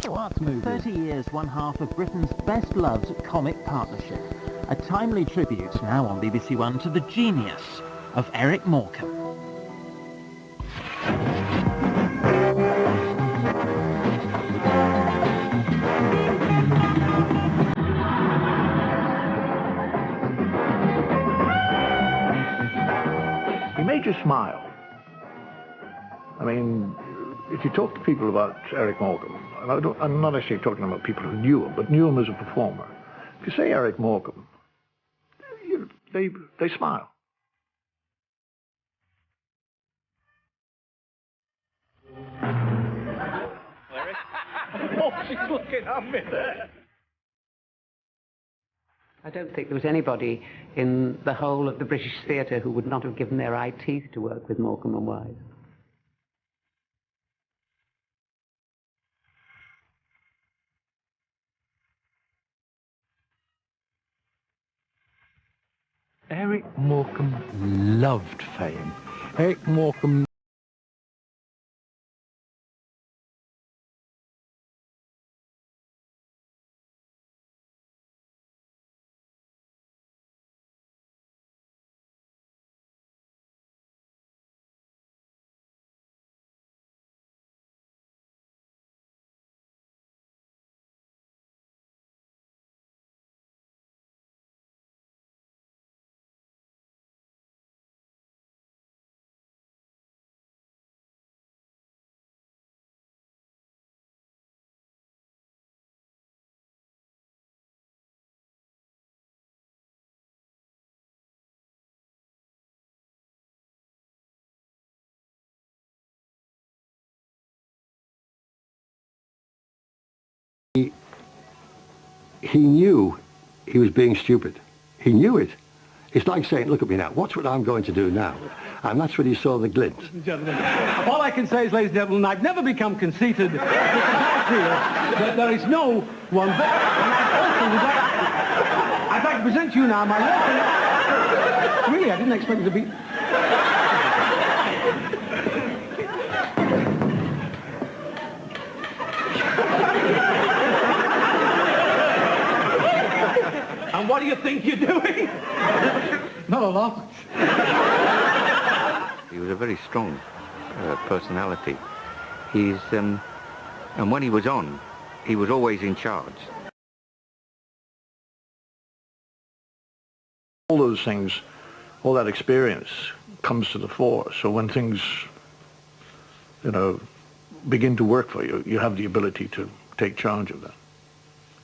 What movie? 30 years, one half of Britain's best-loved comic partnership. A timely tribute now on BBC One to the genius of Eric Morecambe. He made you smile. I mean, if you talk to people about Eric Morecambe, and I'm not actually talking about people who knew him, but knew him as a performer. If you say Eric Morecambe, they smile. Eric? Oh, she's looking at me there. I don't think there was anybody in the whole of the British theatre who would not have given their eye teeth to work with Morecambe and Wise. Eric Morecambe loved fame. Eric Morecambe he knew he was being stupid. He knew it. It's like saying, look at me now, watch what I'm going to do now. And that's when he saw the glint. All I can say is, ladies and gentlemen, I've never become conceited. That there is no one better. I'd like to present to you now my local... Really, I didn't expect it to be... And what do you think you're doing? Not a lot. He was a very strong personality. And when he was on, he was always in charge. all those things, all that experience comes to the fore. So when things, begin to work for you, you have the ability to take charge of that.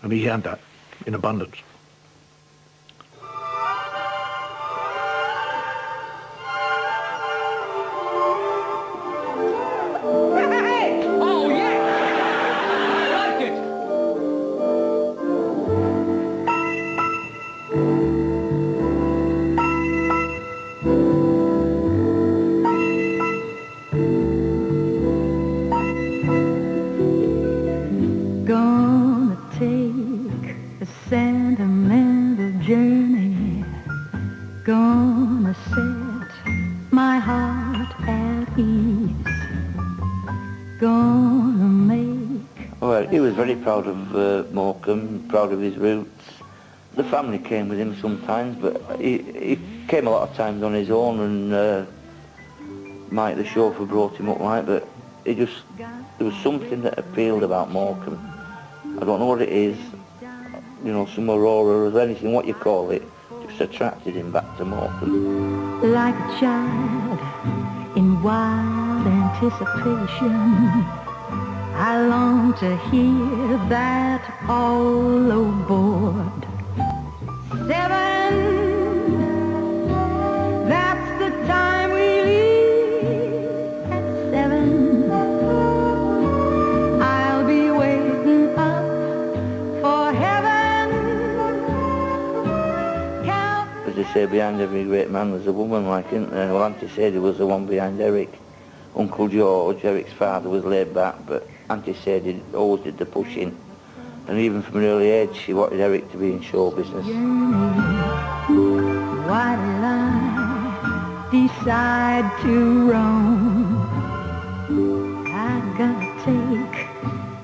And he had that in abundance. Gonna take a sentimental journey, gonna set my heart at ease, gonna make... Well, he was very proud of Morecambe, proud of his roots. The family came with him sometimes, but he came a lot of times on his own, and Mike the chauffeur brought him up but there was something that appealed about Morecambe. I don't know what it is, some aurora or anything, what you call it, just attracted him back to Morecambe. Like a child in wild anticipation, I long to hear that all aboard. 7, that's the time we leave at 7. I'll be waiting up for heaven. As they say, behind every great man there's a woman, isn't there? Well, Auntie Sadie was the one behind Eric. Uncle George, Eric's father, was laid back, but Auntie Sadie always did the pushing. And even from an early age, she wanted Eric to be in show business. Why did I decide to roam? I gotta take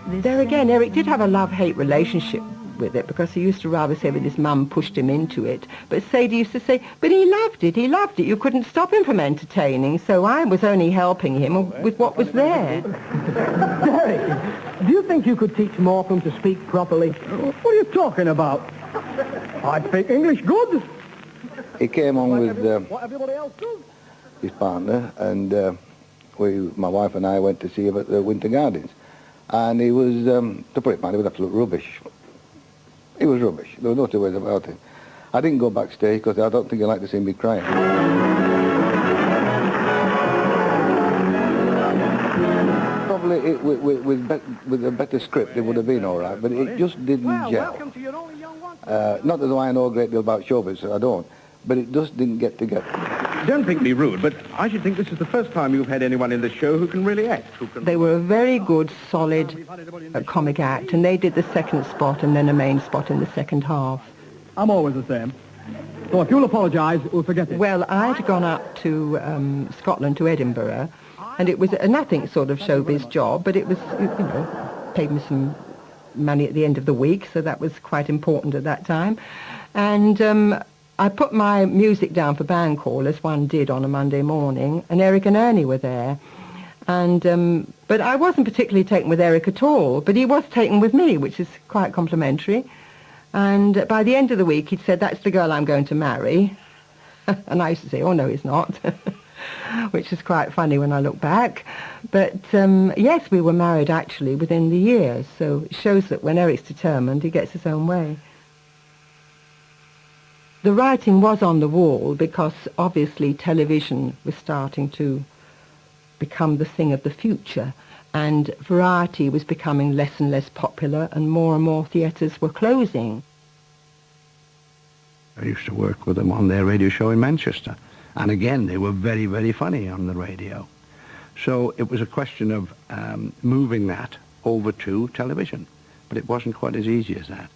this. There again, Eric did have a love-hate relationship with it, because he used to rather say that his mum pushed him into it. But Sadie used to say, but he loved it, you couldn't stop him from entertaining, so I was only helping him with what was there. Derek, do you think you could teach Morecambe to speak properly? What are you talking about? I speak English good. He came on with What everybody else does. his partner, and my wife and I went to see him at the Winter Gardens. And he was, to put it mildly, he was absolute rubbish. He was rubbish. There was no two ways about it. I didn't go backstage because I don't think he'd like to see me crying. Probably with a better script it would have been all right, but it just didn't gel. Not that I know a great deal about showbiz, I don't, but it just didn't get together. Don't think me rude, but I should think this is the first time you've had anyone in the show who can really act. They were a very good, solid comic act, and they did the second spot and then a main spot in the second half. I'm always the same. So if you'll apologise, we'll forget it. Well, I'd gone up to Scotland, to Edinburgh, and it was a nothing sort of showbiz job, but it was, paid me some money at the end of the week, so that was quite important at that time. And I put my music down for band call, as one did on a Monday morning, and Eric and Ernie were there. And but I wasn't particularly taken with Eric at all, but he was taken with me, which is quite complimentary. And by the end of the week, he'd said, that's the girl I'm going to marry. And I used to say, oh, no, he's not, which is quite funny when I look back. But yes, we were married, actually, within the year. So it shows that when Eric's determined, he gets his own way. The writing was on the wall because obviously television was starting to become the thing of the future, and variety was becoming less and less popular, and more theatres were closing. I used to work with them on their radio show in Manchester, and again they were very, very funny on the radio. So it was a question of moving that over to television, but it wasn't quite as easy as that.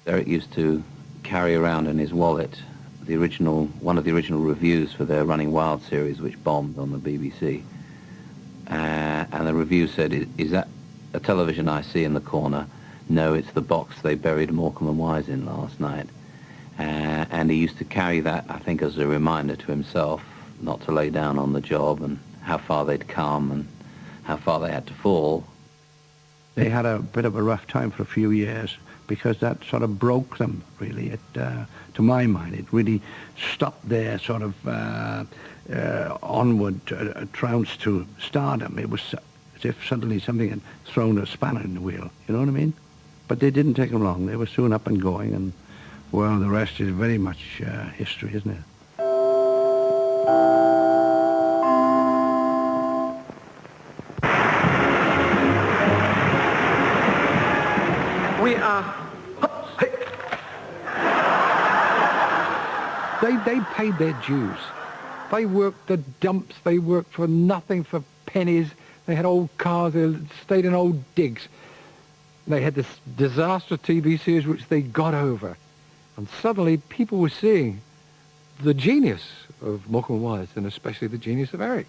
Eric used to carry around in his wallet one of the original reviews for their Running Wild series, which bombed on the BBC. And the review said, is that a television I see in the corner? No, it's the box they buried Morecambe and Wise in last night. And he used to carry that, I think, as a reminder to himself not to lay down on the job, and how far they'd come and how far they had to fall. They had a bit of a rough time for a few years, because that sort of broke them, really. To my mind, it really stopped their sort of onward trounce to stardom. It was as if suddenly something had thrown a spanner in the wheel, you know what I mean? But they didn't take them long. They were soon up and going, and, well, the rest is very much history, isn't it? We are... They paid their dues. They worked the dumps, they worked for nothing, for pennies. They had old cars, they stayed in old digs. They had this disaster TV series which they got over. And suddenly people were seeing the genius of Morecambe and Wise, and especially the genius of Eric.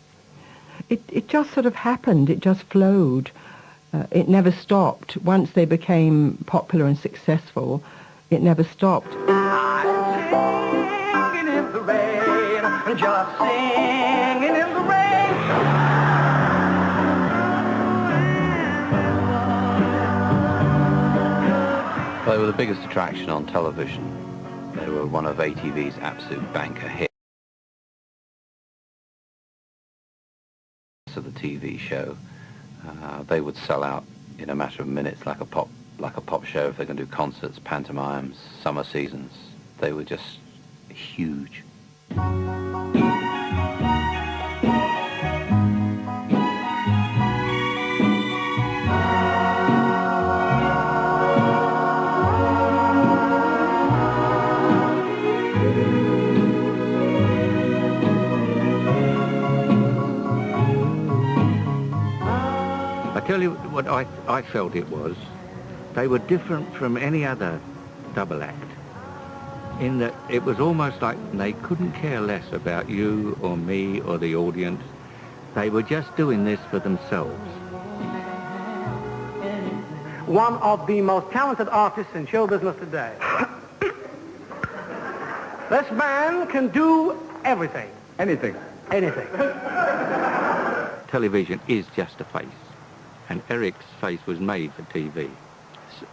It just sort of happened, it just flowed. It never stopped. Once they became popular and successful, it never stopped. Singing in the rain, just singing in the rain. They were the biggest attraction on television. They were one of ATV's absolute banker hits of the TV show. They would sell out in a matter of minutes, like a pop show. If they're going to do concerts, pantomimes, summer seasons, they were just huge. I tell you what I felt it was. They were different from any other double act, in that it was almost like they couldn't care less about you or me or the audience. They were just doing this for themselves. one of the most talented artists in show business today. This man can do everything. Anything. Anything. Television is just a face, and Eric's face was made for TV.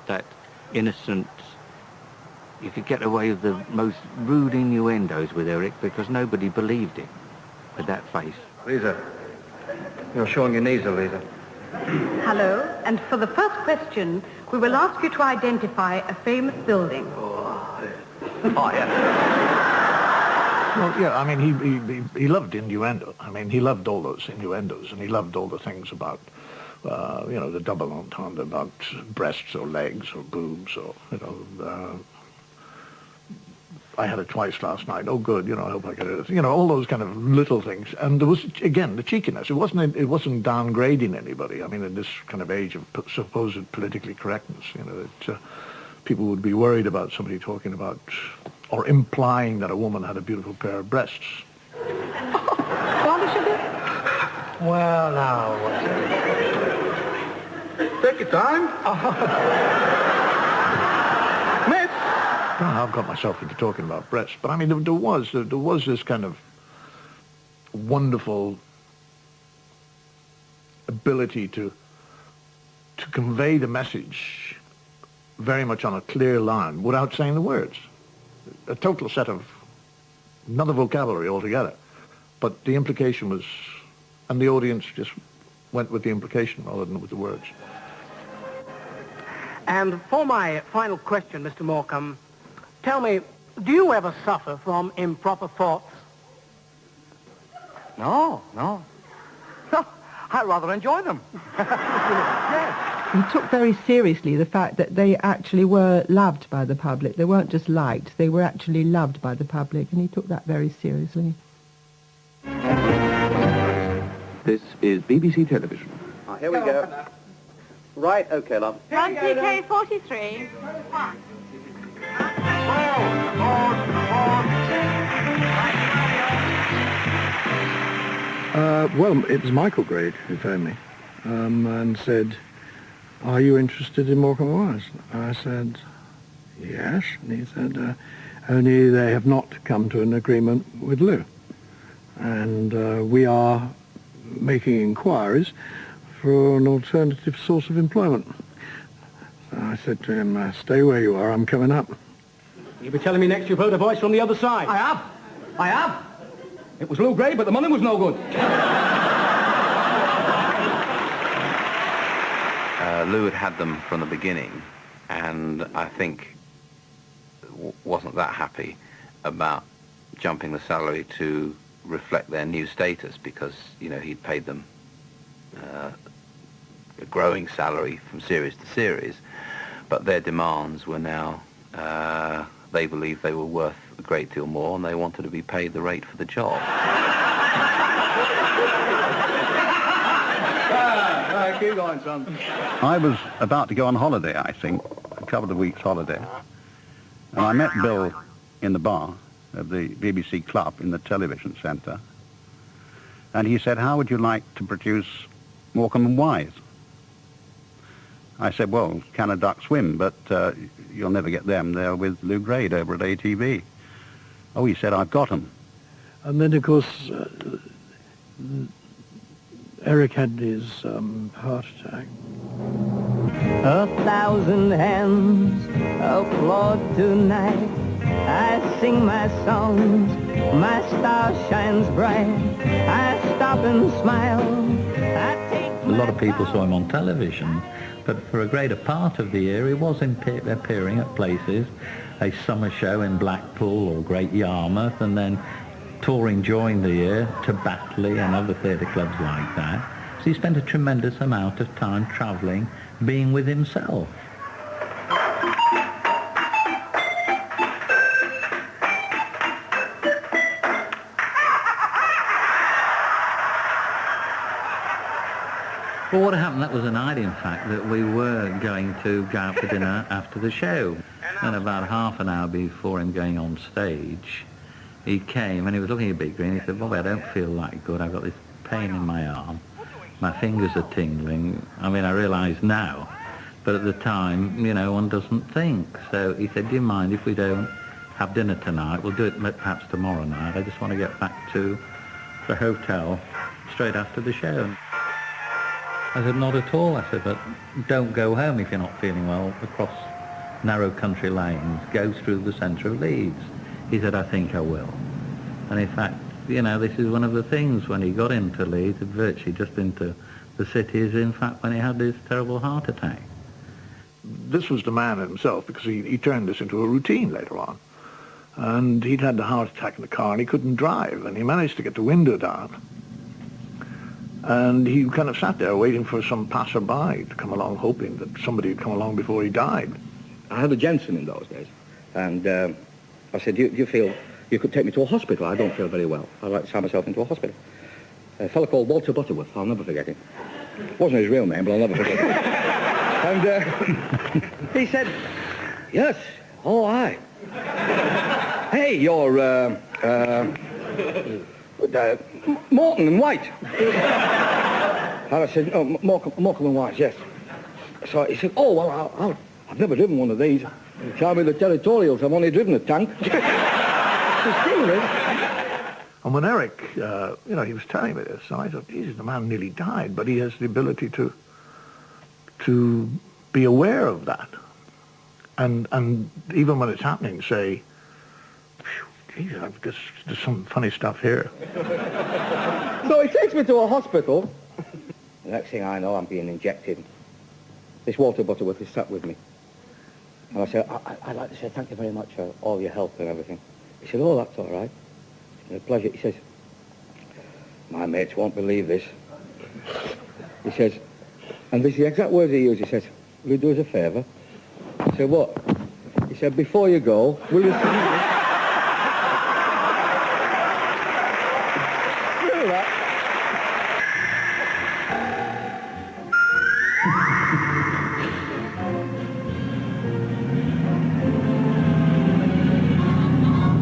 That innocent, you could get away with the most rude innuendos with Eric because nobody believed him with that face. Lisa, you're showing your knees, Lisa. Hello, and for the first question, we will ask you to identify a famous building. Oh, yeah. Well, yeah, I mean, he loved innuendo. I mean, he loved all those innuendos, and he loved all the things about, you know, the double entendre, about breasts or legs or boobs or, you know, I had it twice last night. Oh, good, you know, I hope I get it. You know, all those kind of little things. And there was, again, the cheekiness. It wasn't downgrading anybody. I mean, in this kind of age of supposed politically correctness, you know, that people would be worried about somebody talking about or implying that a woman had a beautiful pair of breasts. Well, now, what's it? Take your time. Miss. I've got myself into talking about breasts, but I mean, there was this kind of wonderful ability to convey the message very much on a clear line without saying the words. A total set of another vocabulary altogether, but the implication was, and the audience just went with the implication rather than with the words. And for my final question, Mr. Morecambe, tell me, do you ever suffer from improper thoughts? No. I rather enjoy them. Yes. He took very seriously the fact that they actually were loved by the public. They weren't just liked, they were actually loved by the public, and he took that very seriously. This is BBC Television. Oh, here we go. Right, okay, love. 1TK43. Well, it was Michael Grade who phoned me and said, "Are you interested in Morecambe Wires?" I said, "Yes." And he said, "Only they have not come to an agreement with Lou. And we are making inquiries for an alternative source of employment." So I said to him, "Stay where you are, I'm coming up." You'll be telling me next you've heard a voice from the other side. I have. It was Lou Gray, but the money was no good. Lou had them from the beginning, and I think wasn't that happy about jumping the salary to reflect their new status, because, you know, he'd paid them a growing salary from series to series, but their demands were now, they believed they were worth a great deal more, and they wanted to be paid the rate for the job. Keep going, son. I was about to go on holiday, I think, a couple of weeks holiday, and I met Bill in the bar of the BBC Club in the television centre, and he said, "How would you like to produce Morecambe and Wise?" I said, "Well, can a duck swim, but you'll never get them. They're with Lou Grade over at ATV." "Oh," he said, "I've got them." And then, of course, Eric had his heart attack. 1,000 hands applaud tonight. I sing my songs, my star shines bright. I stop and smile. I take a lot of people saw him on television, but for a greater part of the year he was appearing at places, a summer show in Blackpool or Great Yarmouth, and then touring during the year to Batley and other theatre clubs like that. So he spent a tremendous amount of time travelling, being with himself. Well, what happened, that was a night, in fact, that we were going to go out for dinner after the show. And about half an hour before him going on stage, he came and he was looking a bit green. He said, "Bobby, I don't feel that good. I've got this pain in my arm. My fingers are tingling." I mean, I realise now But at the time, you know, one doesn't think. So he said, do you mind if we don't have dinner tonight? We'll do it perhaps tomorrow night. I just want to get back to the hotel straight after the show. I said, not at all. I said, but don't go home if you're not feeling well across narrow country lanes. Go through the centre of Leeds. He said, I think I will. And in fact, you know, this is one of the things when he got into Leeds, virtually just into the city, is in fact when he had this terrible heart attack. This was the man himself, because he turned this into a routine later on. And he'd had the heart attack in the car and he couldn't drive, and he managed to get the window down. And he kind of sat there waiting for some passerby to come along, hoping that somebody would come along before he died. I had a Jensen in those days, and I said, do you feel you could take me to a hospital? I don't feel very well. I'd like to sign myself into a hospital. A fellow called Walter Butterworth, I'll never forget him. Wasn't his real name, but I'll never forget it. And he said, yes, oh, aye. Hey, you're Morton and White. And I said, oh, Morecambe and White, yes. So he said, oh, well, I've never driven one of these. Can't be the territorials, I've only driven a tank. And when Eric, you know, he was telling me this, and I thought, Jesus, the man nearly died, but he has the ability to be aware of that. And even when it's happening, say, Jesus, there's some funny stuff here. So he takes me to a hospital. The next thing I know, I'm being injected. This Walter Butterworth is sat with me. And I said, I'd like to say thank you very much for all your help and everything. He said, oh, that's all right. It's been a pleasure. He says, my mates won't believe this. He says, and this is the exact words he used. He says, will you do us a favour? I said, what? He said, before you go, will you sing this? Remember that?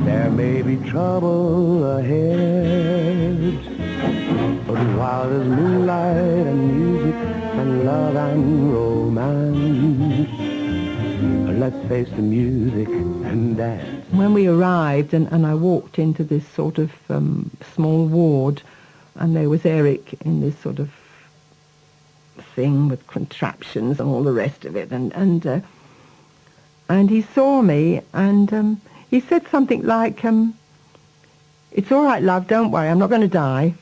There may be trouble ahead, but while there's moonlight and music and love and romance, let's face the music and dance. When we arrived and I walked into this sort of small ward, and there was Eric in this sort of thing with contraptions and all the rest of it, and he saw me and he said something like, it's all right, love, don't worry, I'm not going to die.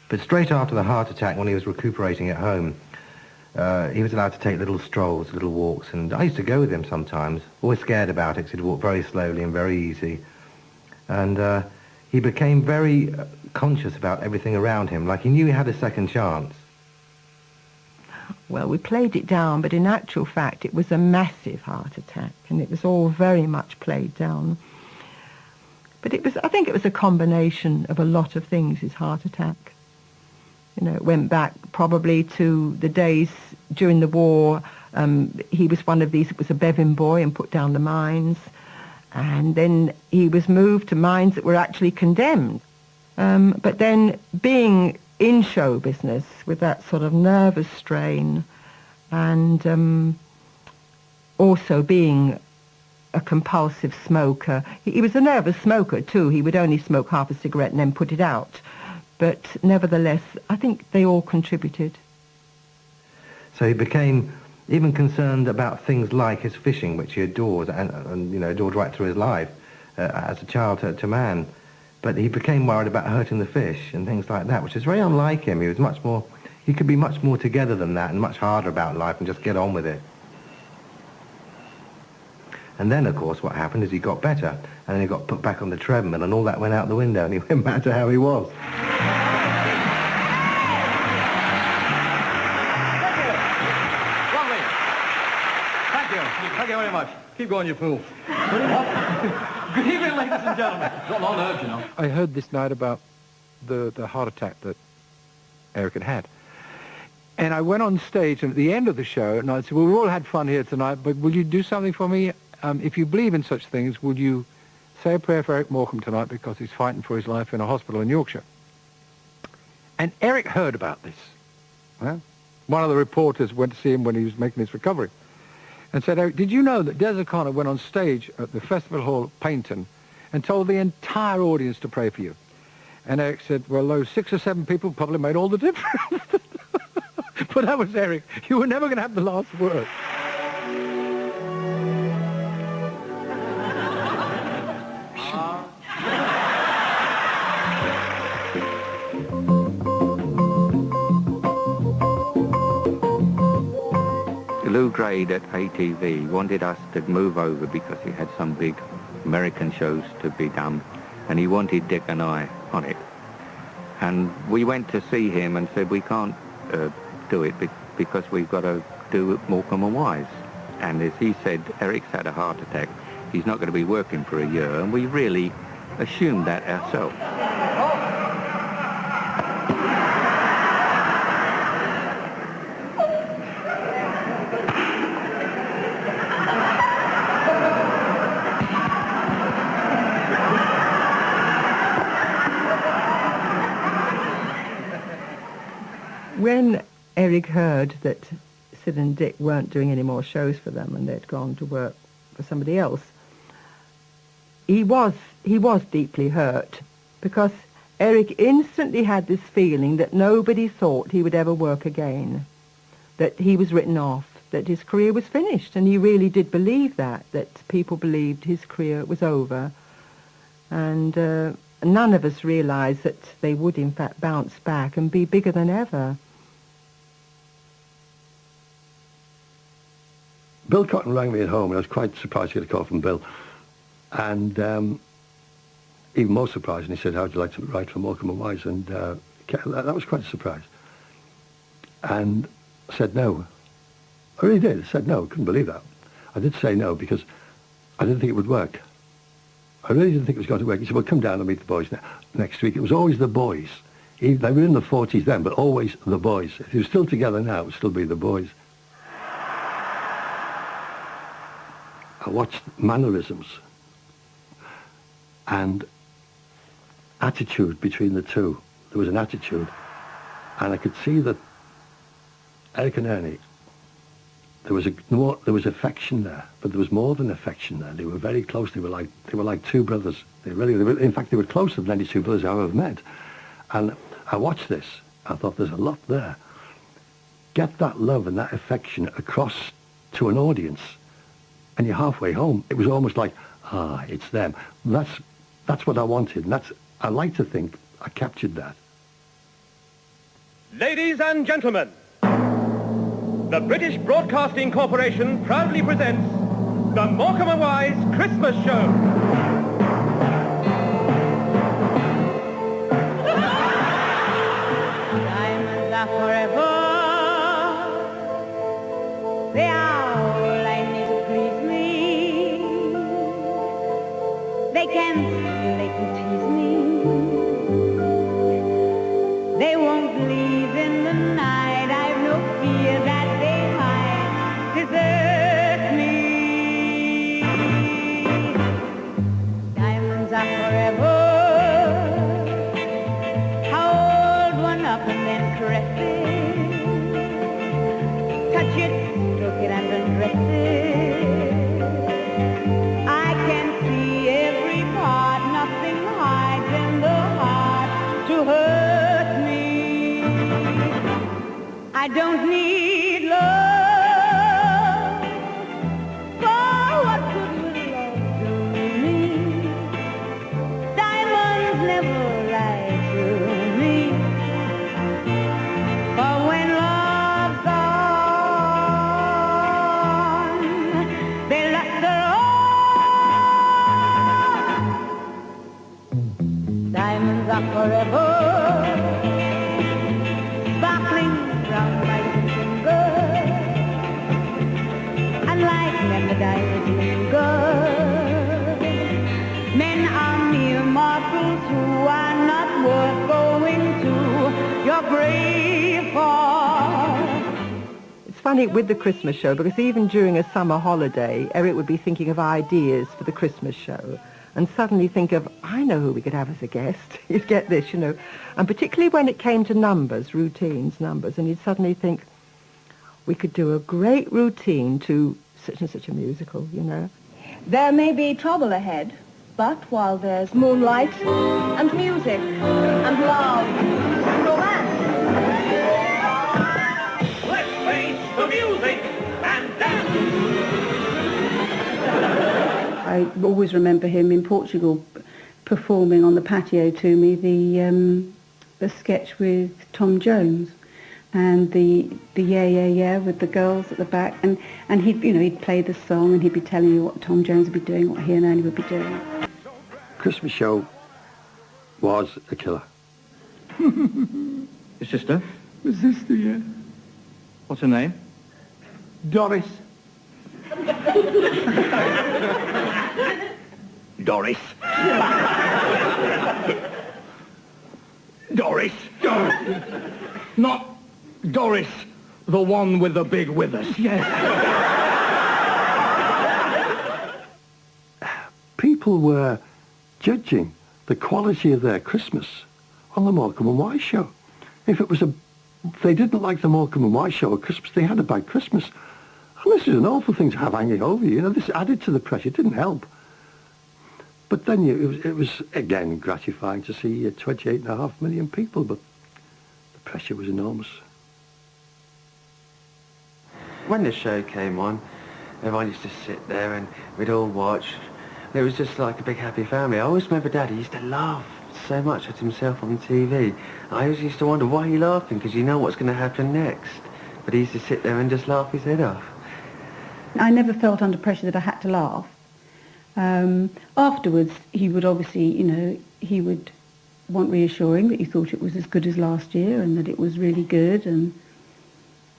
But straight after the heart attack, when he was recuperating at home, he was allowed to take little strolls, little walks, and I used to go with him sometimes, always scared about it, because he'd walk very slowly and very easy. And he became very conscious about everything around him, like he knew he had a second chance. Well, we played it down, but in actual fact it was a massive heart attack, and it was all very much played down. But I think it was a combination of a lot of things, his heart attack. You know, it went back probably to the days during the war. He was one of these, it was a Bevin boy and put down the mines. And then he was moved to mines that were actually condemned. But then being in show business with that sort of nervous strain and also being a compulsive smoker. He was a nervous smoker too. He would only smoke half a cigarette and then put it out. But nevertheless, I think they all contributed. So he became even concerned about things like his fishing, which he adored, and you know, adored right through his life, as a child to man. But he became worried about hurting the fish and things like that, which is very unlike him. He was much more, he could be much more together than that and much harder about life and just get on with it. And then, of course, what happened is he got better, and then he got put back on the treadmill, and all that went out the window, and he went back to how he was. Thank you very much. Keep going, you fool. Good evening, ladies and gentlemen. Got on nerves, you know. I heard this night about the heart attack that Eric had. And I went on stage, and at the end of the show, and I said, well, we've all had fun here tonight, but will you do something for me? If you believe in such things, will you say a prayer for Eric Morecambe tonight, because he's fighting for his life in a hospital in Yorkshire? And Eric heard about this. Well? One of the reporters went to see him when he was making his recovery and said, Eric, did you know that Des O'Connor went on stage at the Festival Hall at Paynton and told the entire audience to pray for you? And Eric said, well, those 6 or 7 people probably made all the difference. But that was Eric. You were never going to have the last word. Lou Grade at ATV wanted us to move over because he had some big American shows to be done, and he wanted Dick and I on it. And we went to see him and said, we can't do it because we've got to do Morecambe and Wise. And as he said, Eric's had a heart attack. He's not going to be working for a year, and we really assumed that ourselves. When Eric heard that Sid and Dick weren't doing any more shows for them and they'd gone to work for somebody else, he was deeply hurt, because Eric instantly had this feeling that nobody thought he would ever work again, that he was written off, that his career was finished, and he really did believe that people believed his career was over. And none of us realised that they would in fact bounce back and be bigger than ever. Bill Cotton rang me at home, and I was quite surprised to get a call from Bill. And even more surprised, and he said, how would you like to write for Morecambe and Wise? And that was quite a surprise. And I said no. I really did. I said no. I couldn't believe that. I did say no because I didn't think it would work. I really didn't think it was going to work. He said, well, come down and meet the boys next week. It was always the boys. They were in the 40s then, but always the boys. If they were still together now, it would still be the boys. I watched mannerisms and attitude between the two. There was an attitude, and I could see that Eric and Ernie, there was affection there, but there was more than affection there. They were very close. They were like two brothers. In fact, they were closer than any two brothers I've ever met. And I watched this. I thought, there's a lot there. Get that love and that affection across to an audience, and you're halfway home. It was almost like, it's them. That's what I wanted, and I like to think I captured that. Ladies and gentlemen, the British Broadcasting Corporation proudly presents the Morecambe and Wise Christmas Show. Diamonds are forever. They are all I need to please me. They can steal, they can tease me. They won't leave in the night. I've no fear that they might desert me. Diamonds are forever. Hold one up and then caress it. Touch it, stroke it and undress it. I can see every part, nothing hides in the heart to hurt me. I don't need love, for what good will love do me? Diamonds never lie to me, for when love's gone, they luster on. Diamonds are forever, sparkling round my little finger, and like them the diamonds linger. Men are mere mortals who are not worth going to your grave for. It's funny with the Christmas show, because even during a summer holiday, Eric would be thinking of ideas for the Christmas show. and suddenly think of, I know who we could have as a guest. You'd get this, you know. And particularly when it came to numbers, routines, numbers, and you'd suddenly think, we could do a great routine to such and such a musical, you know. There may be trouble ahead, but while there's moonlight and music and love and romance. Let's face the music and dance! I always remember him in Portugal performing on the patio to me the sketch with Tom Jones and the yeah yeah yeah with the girls at the back, and he'd play the song and he'd be telling you what Tom Jones would be doing, what he and Ernie would be doing. Christmas show was a killer. Your sister? My sister, yeah. What's her name? Doris. Doris. Doris. Not Doris, the one with the big withers. Yes. People were judging the quality of their Christmas on the Morecambe and Wise show. If they didn't like the Morecambe and Wise show at Christmas, they had a bad Christmas. And this is an awful thing to have hanging over you. You know, this added to the pressure. It didn't help. But then it was again gratifying to see 28.5 million people, but the pressure was enormous. When the show came on, everyone used to sit there and we'd all watch. It was just like a big happy family. I always remember Dad, he used to laugh so much at himself on TV. I always used to wonder, why are you laughing? Because you know what's going to happen next. But he used to sit there and just laugh his head off. I never felt under pressure that I had to laugh. Afterwards, he would obviously, he would want reassuring that you thought it was as good as last year and that it was really good and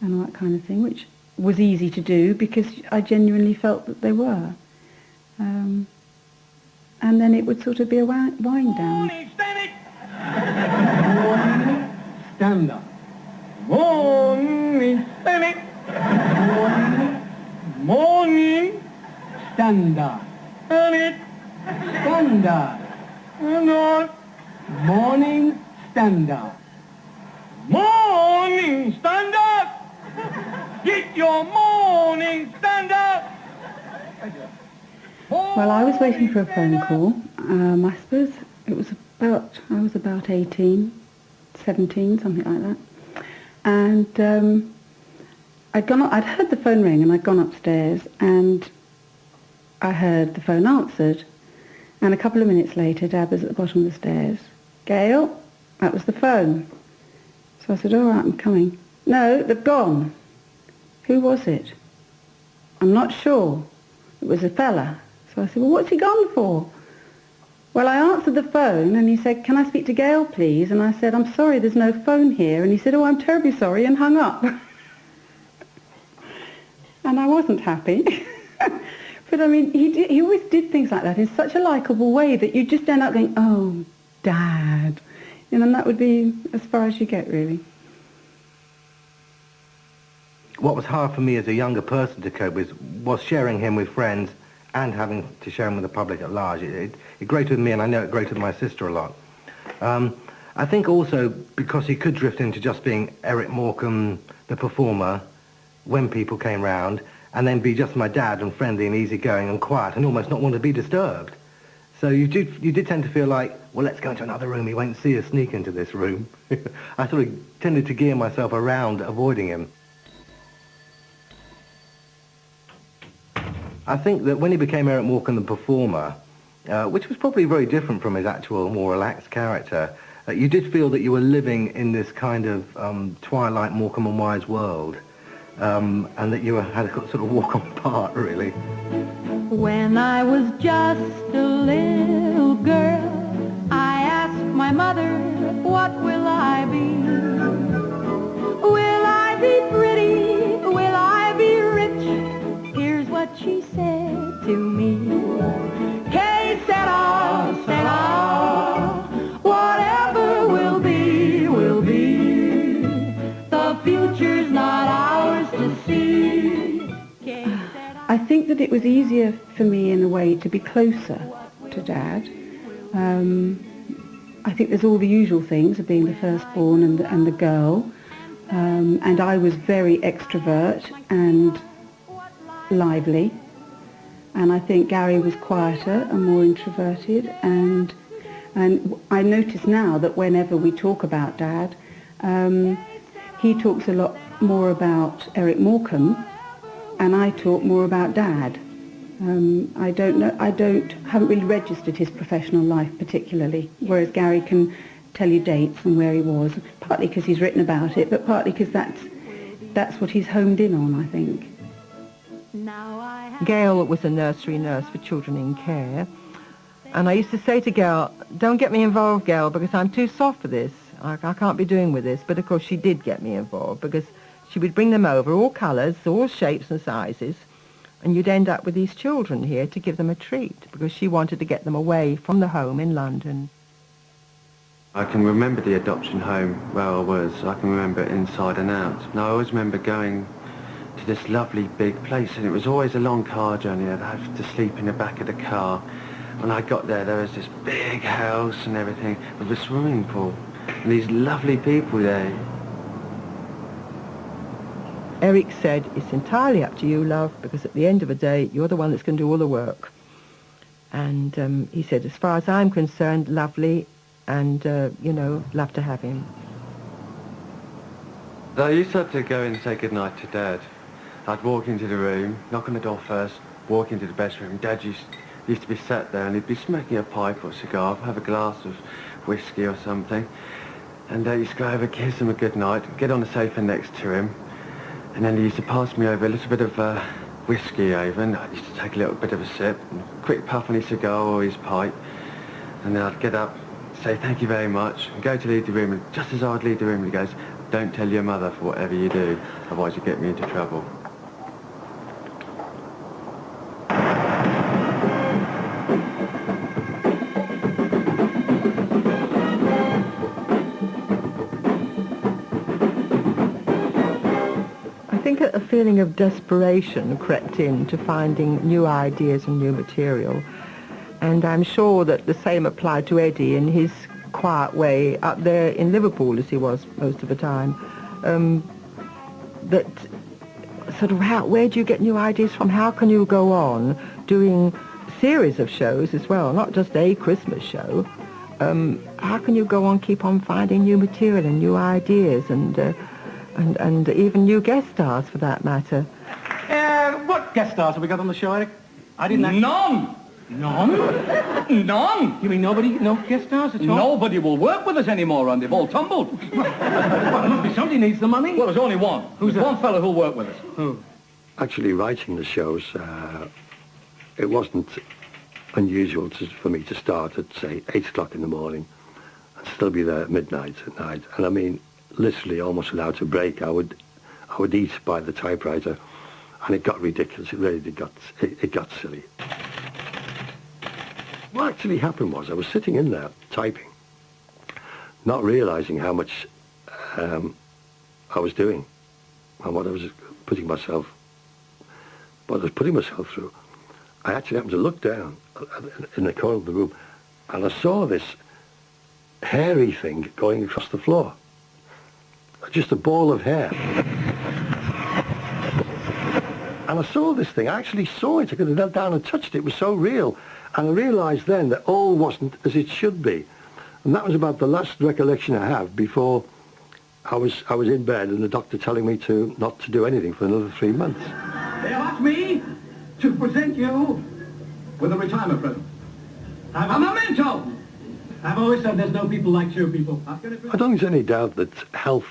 all that kind of thing, which was easy to do because I genuinely felt that they were. And then it would sort of be a wind down. Morning, stand up. Morning, stand up. Morning, stand up. Stand up. Morning, stand up. Morning, stand up. Get your morning, stand up. Well, I was waiting for a phone call. I suppose I was about 18, 17, something like that. And I'd heard the phone ring and I'd gone upstairs and I heard the phone answered. And a couple of minutes later, Dad was at the bottom of the stairs. Gail, that was the phone. So I said, all right, I'm coming. No, they've gone. Who was it? I'm not sure. It was a fella. So I said, well, what's he gone for? Well, I answered the phone and he said, can I speak to Gail, please? And I said, I'm sorry, there's no phone here. And he said, oh, I'm terribly sorry, and hung up. And I wasn't happy. But I mean, he always did things like that in such a likeable way that you just end up going, oh, Dad. And that would be as far as you get, really. What was hard for me as a younger person to cope with was sharing him with friends and having to share him with the public at large. It grated with me, and I know it grated with my sister a lot. I think also because he could drift into just being Eric Morecambe, the performer, when people came round, and then be just my dad and friendly and easygoing and quiet and almost not want to be disturbed. So you did tend to feel like, well, let's go into another room. He won't see us sneak into this room. I sort of tended to gear myself around avoiding him. I think that when he became Eric Morecambe the performer, which was probably very different from his actual more relaxed character, you did feel that you were living in this kind of Twilight Morecambe and Wise world, and that you had a sort of walk on part, really. When I was just a little girl, I asked my mother, what will I be? Will I be pretty? Will I be rich? Here's what she said to me. Que sera, sera, whatever will be, will be. The future's not ours to see. I think that it was easier for me in a way to be closer to Dad. I think there's all the usual things of being the firstborn and the girl. And I was very extrovert and lively. And I think Gary was quieter and more introverted. And I notice now that whenever we talk about Dad, he talks a lot more about Eric Morecambe, and I talk more about Dad. I haven't really registered his professional life particularly, whereas Gary can tell you dates and where he was, partly because he's written about it, but partly because that's what he's homed in on, I think. Gail was a nursery nurse for children in care, and I used to say to Gail, don't get me involved, Gail, because I'm too soft for this. I can't be doing with this. But of course she did get me involved, because she would bring them over, all colours, all shapes and sizes, and you'd end up with these children here to give them a treat, because she wanted to get them away from the home in London. I can remember the adoption home where I was. I can remember it inside and out. And I always remember going to this lovely big place, and it was always a long car journey. I'd have to sleep in the back of the car. When I got there, there was this big house and everything with a swimming pool and these lovely people there. Eric said, it's entirely up to you, love, because at the end of the day, you're the one that's going to do all the work. And he said, as far as I'm concerned, lovely, and, love to have him. I used to have to go in and say goodnight to Dad. I'd walk into the room, knock on the door first, walk into the bedroom. Dad used to be sat there, and he'd be smoking a pipe or a cigar, have a glass of whiskey or something. And he used to go over, kiss him a good night, get on the sofa next to him. And then he used to pass me over a little bit of whiskey over, and I used to take a little bit of a sip, and a quick puff on his cigar or his pipe. And then I'd get up, say thank you very much, and go to leave the room, and just as I would leave the room, he goes, don't tell your mother for whatever you do, otherwise you get me into trouble. I think a feeling of desperation crept in to finding new ideas and new material. And I'm sure that the same applied to Eddie in his quiet way up there in Liverpool, as he was most of the time. That sort of, where do you get new ideas from? How can you go on doing series of shows as well, not just a Christmas show? How can you go on, keep on finding new material and new ideas and even new guest stars, for that matter? What guest stars have we got on the show, Eric? I didn't... None! None? None? You mean no guest stars at all? Nobody will work with us anymore, and they've all tumbled. Well, must be somebody needs the money. Well, there's only one. Who's that? One fellow who'll work with us. Who? Actually, writing the shows, it wasn't unusual for me to start at, say, 8 o'clock in the morning and still be there at midnight at night. And I mean, literally almost without a break, I would eat by the typewriter, and it got ridiculous. It really did it got silly. What actually happened was I was sitting in there typing, not realising how much I was doing and what I was putting myself through. I actually happened to look down in the corner of the room, and I saw this hairy thing going across the floor. Just a ball of hair. And I saw this thing. I actually saw it. I could have knelt down and touched it. It was so real. And I realised then that all wasn't as it should be. And that was about the last recollection I have before I was in bed and the doctor telling me not to do anything for another 3 months. They have asked me to present you with a retirement present. A memento! I've always said there's no people like you people. I don't think there's any doubt that health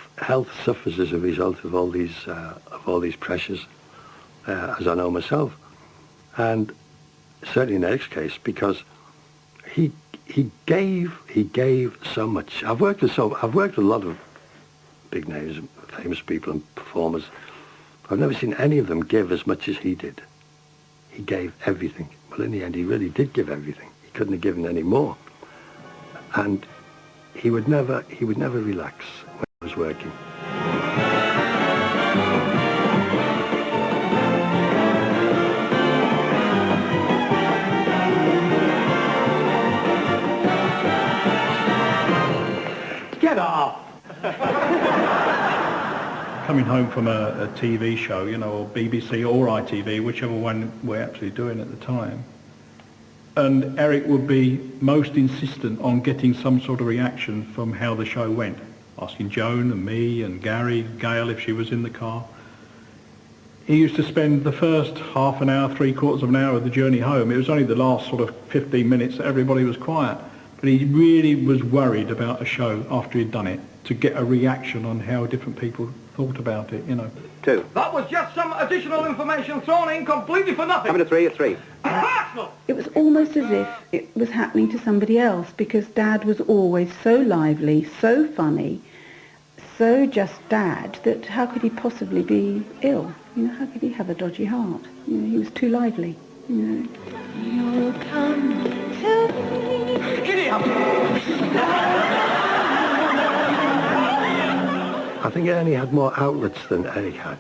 suffers as a result of all these pressures, as I know myself, and certainly in Eric's case, because he gave so much. I've worked with a lot of big names, famous people and performers. I've never seen any of them give as much as he did. He gave everything. Well, in the end, he really did give everything. He couldn't have given any more. And he would never relax when he was working. Coming home from a TV show, you know, or BBC or ITV, whichever one we're actually doing at the time. And Eric would be most insistent on getting some sort of reaction from how the show went, asking Joan and me and Gary, Gail if she was in the car. He used to spend the first half an hour, three-quarters of an hour of the journey home. It was only the last sort of 15 minutes that everybody was quiet. But he really was worried about a show after he'd done it, to get a reaction on how different people thought about it, you know. 2. That was just some additional information thrown in completely for nothing. Having a 3, a 3. It was almost as if it was happening to somebody else, because Dad was always so lively, so funny, so just Dad, that how could he possibly be ill? You know, how could he have a dodgy heart? You know, he was too lively, you know. You'll come to me. Giddy up! I think Ernie had more outlets than Eric had.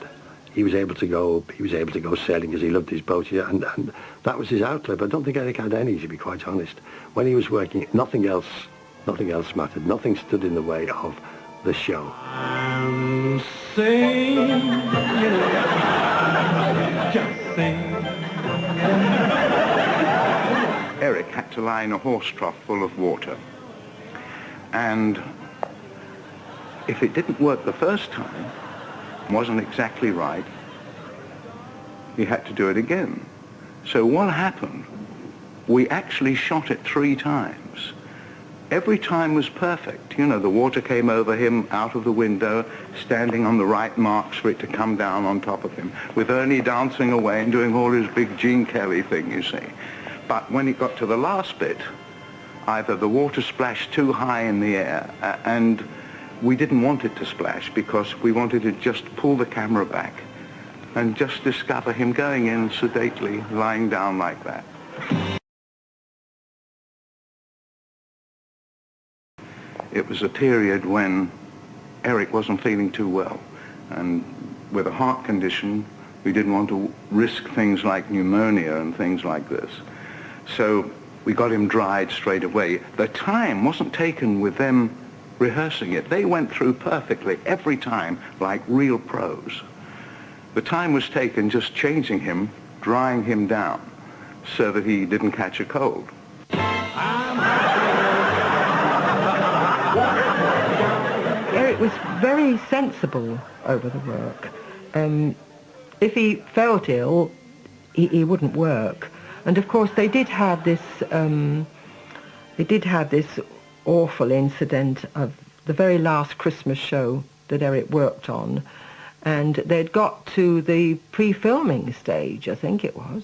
He was able to go sailing because he loved his boat, yeah, and that was his outlet. But I don't think Eric had any, to be quite honest. When he was working, nothing else mattered. Nothing stood in the way of the show. And sing, just sing. Eric had to lie in a horse trough full of water. And if it didn't work the first time, wasn't exactly right, he had to do it again. So what happened? We actually shot it 3 times. Every time was perfect. You know, the water came over him out of the window, standing on the right marks for it to come down on top of him, with Ernie dancing away and doing all his big Gene Kelly thing, you see. But when it got to the last bit, either the water splashed too high in the air, and we didn't want it to splash because we wanted to just pull the camera back and just discover him going in sedately, lying down like that. It was a period when Eric wasn't feeling too well, and with a heart condition, we didn't want to risk things like pneumonia and things like this. So we got him dried straight away. The time wasn't taken with them rehearsing it. They went through perfectly every time like real pros. The time was taken just changing him, drying him down so that he didn't catch a cold. Eric was very sensible over the work. If he felt ill, he wouldn't work. And of course they did have this awful incident of the very last Christmas show that Eric worked on, and they'd got to the pre-filming stage, I think it was.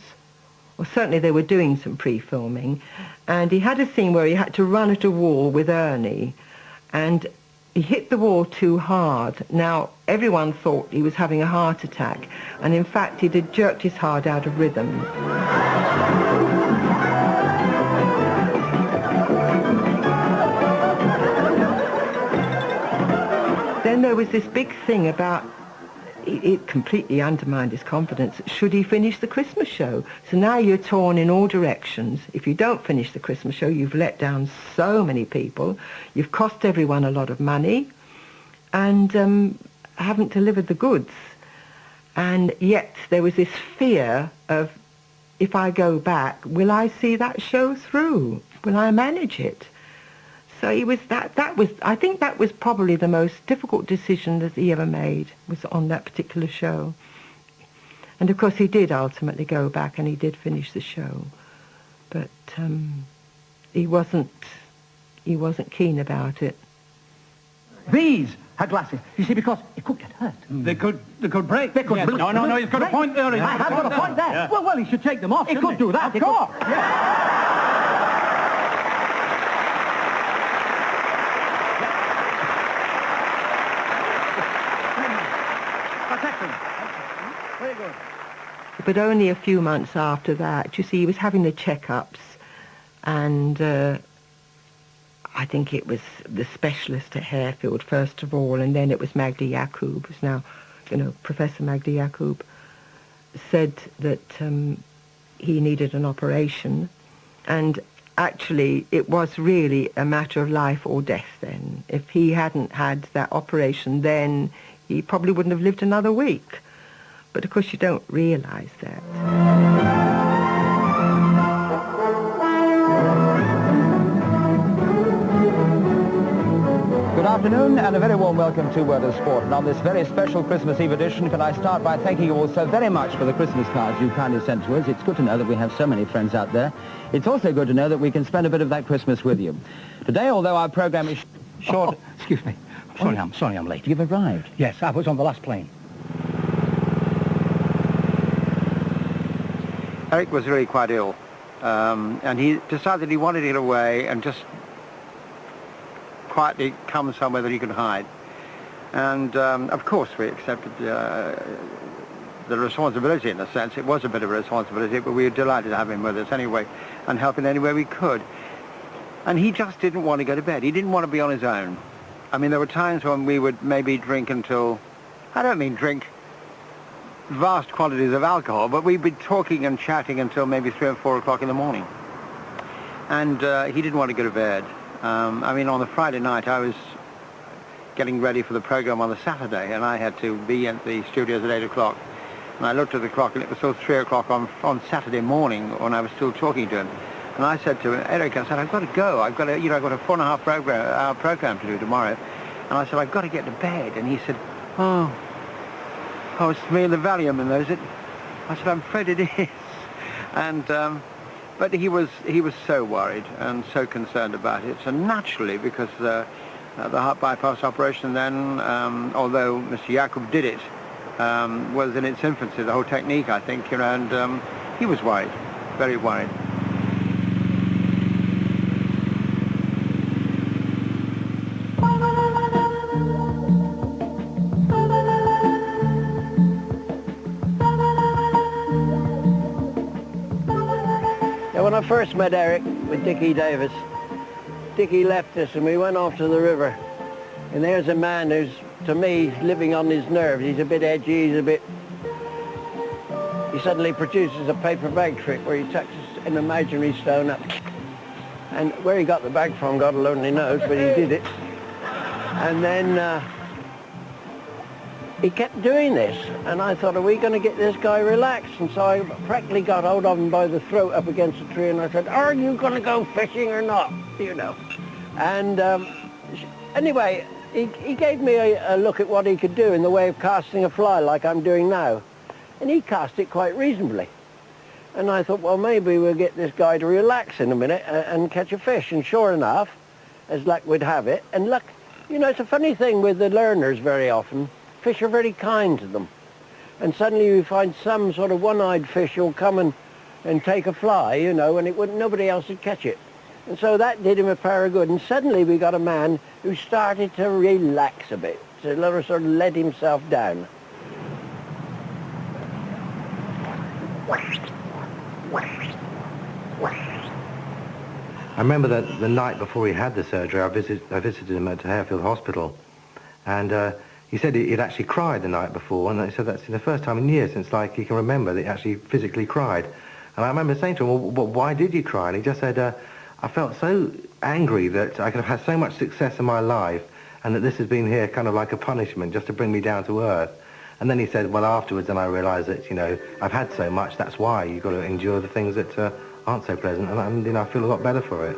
Well, certainly they were doing some pre-filming, and he had a scene where he had to run at a wall with Ernie, and he hit the wall too hard. Now, everyone thought he was having a heart attack, and in fact he'd had jerked his heart out of rhythm. Then there was this big thing about, it completely undermined his confidence. Should he finish the Christmas show? So now you're torn in all directions. If you don't finish the Christmas show, you've let down so many people, you've cost everyone a lot of money, and haven't delivered the goods. And yet there was this fear of, if I go back, will I see that show through? Will I manage it? So he was I think that was probably the most difficult decision that he ever made, was on that particular show. And of course he did ultimately go back and he did finish the show. But he wasn't keen about it. These had glasses. You see, because it could get hurt. They could break. They could. Yes. No, he's got a point there. I have got a point there. Yeah. Well, he should take them off. He could do that. Of course. Yeah. But only a few months after that, you see, he was having the checkups, and I think it was the specialist at Harefield first of all, and then it was Magdi Yacoub, who's now, Professor Magdi Yacoub, said that he needed an operation. And actually it was really a matter of life or death then. If he hadn't had that operation, then he probably wouldn't have lived another week. But of course you don't realise that. Good afternoon and a very warm welcome to Word of Sport. And on this very special Christmas Eve edition, can I start by thanking you all so very much for the Christmas cards you kindly sent to us. It's good to know that we have so many friends out there. It's also good to know that we can spend a bit of that Christmas with you. Today, although our programme is short... Oh, excuse me. Sorry I'm late. You've arrived? Yes, I was on the last plane. Eric was really quite ill, and he decided he wanted to get away and just quietly come somewhere that he could hide. And of course we accepted the responsibility in a sense. It was a bit of a responsibility, but we were delighted to have him with us anyway and help in any way we could. And he just didn't want to go to bed. He didn't want to be on his own. I mean, there were times when we would maybe drink until, I don't mean drink vast quantities of alcohol, but we'd be talking and chatting until maybe 3 or 4 o'clock in the morning. And he didn't want to go to bed. I mean, on the Friday night, I was getting ready for the program on the Saturday, and I had to be at the studios at 8 o'clock. And I looked at the clock, and it was still 3 o'clock on Saturday morning when I was still talking to him. And I said to him, Eric, I said, I've got to go. I've got a 4.5 hour program to do tomorrow. And I said, I've got to get to bed. And he said, oh, it's me and the Valium, and is it? I said, I'm afraid it is. And but he was so worried and so concerned about it. And naturally, because the heart bypass operation then, although Mr. Jakob did it, was in its infancy, the whole technique, I think, you know, and he was worried, very worried. When I first met Eric with Dickie Davis, Dickie left us and we went off to the river. And there's a man who's, to me, living on his nerves. He's a bit edgy, he suddenly produces a paper bag trick where he touches an imaginary stone up. And where he got the bag from, God only knows, but he did it. And then he kept doing this, and I thought, are we going to get this guy relaxed? And so I practically got hold of him by the throat up against a tree, and I said, are you going to go fishing or not? You know. And anyway, he gave me a look at what he could do in the way of casting a fly like I'm doing now. And he cast it quite reasonably. And I thought, well, maybe we'll get this guy to relax in a minute and catch a fish. And sure enough, as luck would have it, and luck, you know, it's a funny thing with the learners very often. Fish are very kind to them. And suddenly you find some sort of one-eyed fish will come and take a fly, you know, and nobody else would catch it. And so that did him a pair of good. And suddenly we got a man who started to relax a bit, to sort of let himself down. I remember that the night before he had the surgery, I visited him at Harefield Hospital, and he said he'd actually cried the night before, and he said that's the first time in years since like he can remember that he actually physically cried. And I remember saying to him, well, why did you cry? And he just said, I felt so angry that I could have had so much success in my life, and that this has been here kind of like a punishment just to bring me down to earth. And then he said, well, afterwards, then I realised that, you know, I've had so much, that's why you've got to endure the things that aren't so pleasant, and you know, I feel a lot better for it.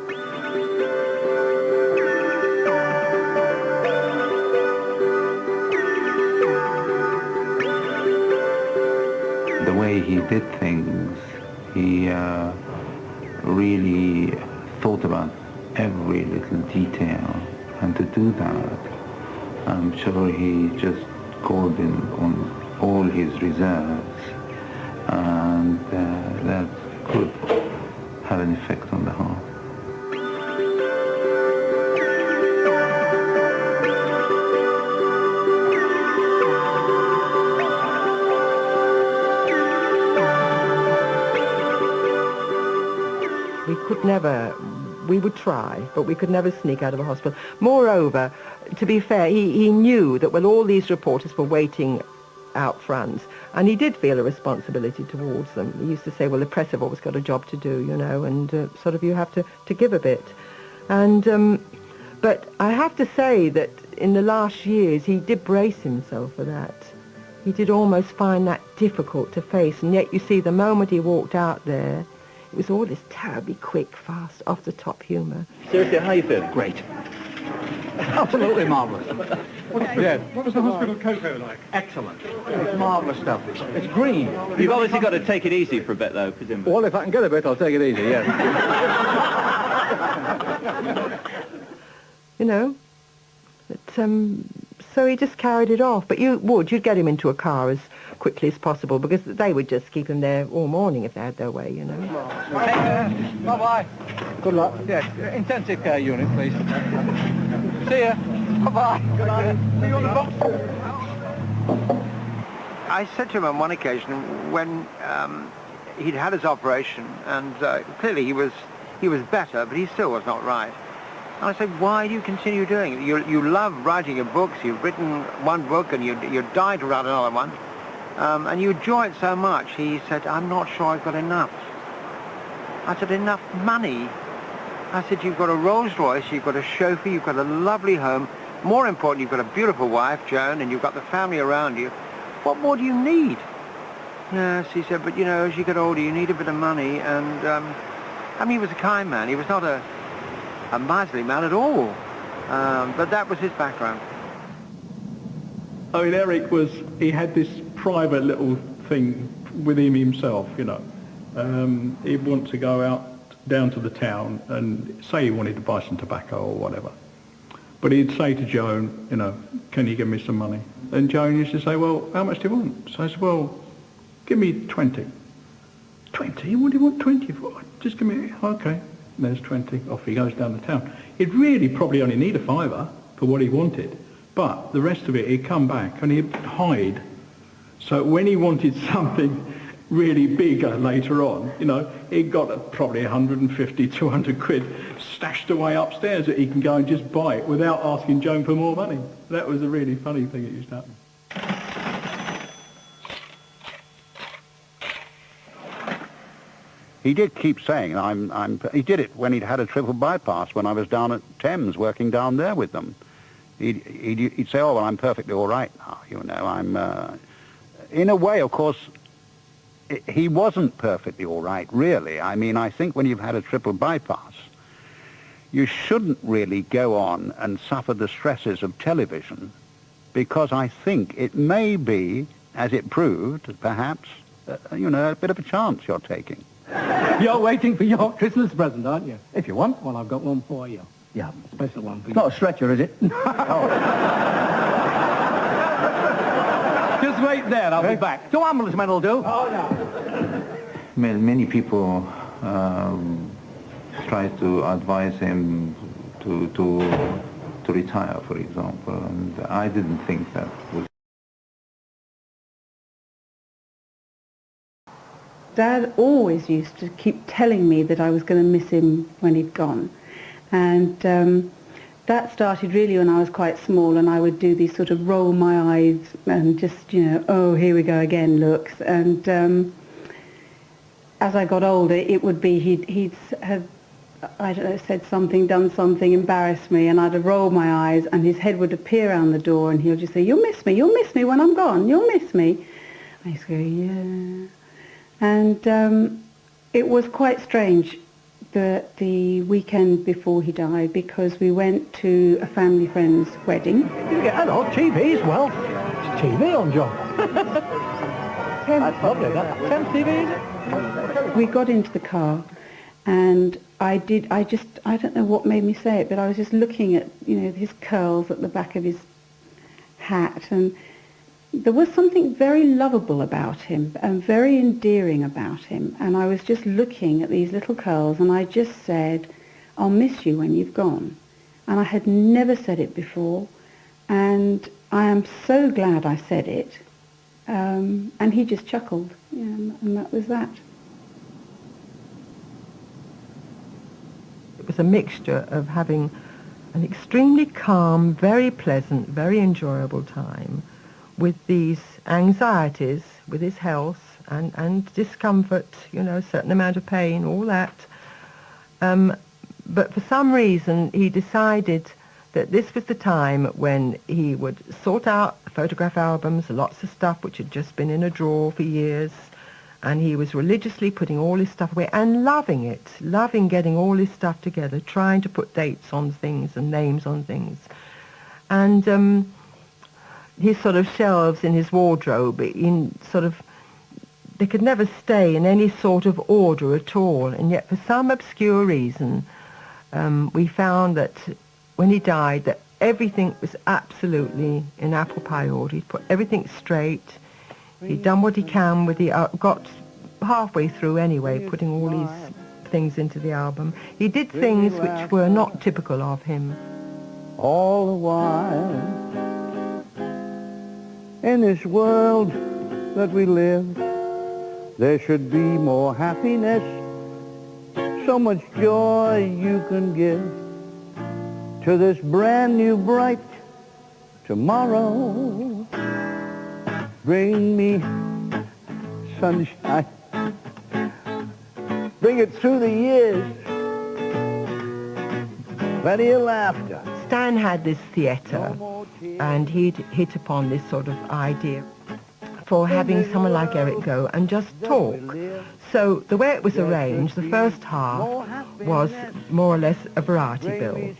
The way he did things, he really thought about every little detail, and to do that, I'm sure he just called in on all his reserves, and that could have an effect on the heart. We would try, but we could never sneak out of a hospital. Moreover, to be fair, he knew that when all these reporters were waiting out front, and he did feel a responsibility towards them. He used to say, well, the press have always got a job to do, you know, and sort of you have to give a bit. And but I have to say that in the last years he did brace himself for that. He did almost find that difficult to face, and yet you see the moment he walked out there, it was all this terribly quick, fast, off-the-top humour. Seriously, how are you feeling? Great. Absolutely marvellous. What was the hospital cocoa like? Excellent. It's marvellous stuff. It's green. You've obviously got to take it easy for a bit, though, presumably. Well, if I can get a bit, I'll take it easy, yes. You know, but, so he just carried it off. But you'd get him into a car as quickly as possible, because they would just keep him there all morning if they had their way, you know. Take care. Bye-bye. Good luck. Yes, intensive care unit, please. See ya. Bye-bye. Good night. See you on the box. I said to him on one occasion when he'd had his operation, and clearly he was better, but he still was not right. And I said, why do you continue doing it? You love writing your books. You've written one book, and you died to write another one, and you enjoy it so much. He said, I'm not sure I've got enough. I said, enough money? I said, you've got a Rolls Royce, you've got a chauffeur, you've got a lovely home. More important, you've got a beautiful wife, Joan, and you've got the family around you. What more do you need? Yes, he said, but you know, as you get older, you need a bit of money. And I mean, he was a kind man. He was not a miserly man at all. But that was his background. I mean, Eric he had this private little thing with himself, you know. He'd want to go out down to the town and say he wanted to buy some tobacco or whatever. But he'd say to Joan, you know, can you give me some money? And Joan used to say, well, how much do you want? So I said, well, give me 20. 20? What do you want 20 for? Just give me, okay. There's 20. Off he goes down the town. He'd really probably only need a fiver for what he wanted. But the rest of it, he'd come back and he'd hide. So when he wanted something really bigger later on, you know, he got probably 150, 200 quid stashed away upstairs that he can go and just buy it without asking Joan for more money. That was a really funny thing that used to happen. He did keep saying, he did it when he'd had a triple bypass, when I was down at Thames working down there with them. He'd say, oh, well, I'm perfectly all right now, you know, I'm... in a way, of course, he wasn't perfectly all right, really. I mean, I think when you've had a triple bypass, you shouldn't really go on and suffer the stresses of television, because I think it may be, as it proved, perhaps, you know, a bit of a chance you're taking. You're waiting for your Christmas present, aren't you? If you want, well, I've got one for you. Yeah, special one for you. It's not a stretcher, is it? Just wait there, I'll be back. 2 ambulance men will do. Oh, no. Many people try to advise him to retire, for example, and I didn't think that was... Dad always used to keep telling me that I was going to miss him when he'd gone. And that started really when I was quite small, and I would do these sort of roll my eyes and just, you know, oh, here we go again looks. And as I got older, it would be he'd have, I don't know, said something, done something, embarrassed me, and I'd have rolled my eyes, and his head would appear around the door, and he'll just say, you'll miss me when I'm gone, you'll miss me. I used to go, yeah. And it was quite strange the weekend before he died, because we went to a family friend's wedding. Hello, TV as well. It's TV on, John. That's lovely, that. Thames TV, is it? We got into the car, and I don't know what made me say it, but I was just looking at, you know, his curls at the back of his hat, and there was something very lovable about him and very endearing about him, and I was just looking at these little curls, and I just said, I'll miss you when you've gone. And I had never said it before, and I am so glad I said it. And he just chuckled, yeah, and that was that. It was a mixture of having an extremely calm, very pleasant, very enjoyable time with these anxieties, with his health and discomfort, you know, a certain amount of pain, all that. But for some reason, he decided that this was the time when he would sort out photograph albums, lots of stuff which had just been in a drawer for years, and he was religiously putting all his stuff away and loving it, loving getting all his stuff together, trying to put dates on things and names on things. And his sort of shelves in his wardrobe, they could never stay in any sort of order at all, and yet for some obscure reason, we found that when he died, that everything was absolutely in apple pie order. He'd put everything straight. He'd done what he can with the... got halfway through anyway, putting all these things into the album. He did things which were not typical of him. All the while, in this world that we live, there should be more happiness, so much joy you can give to this brand new bright tomorrow. Bring me sunshine, bring it through the years, plenty of laughter. Stan had this theatre, and he'd hit upon this sort of idea for having someone like Eric go and just talk. So the way it was arranged, the first half was more or less a variety bill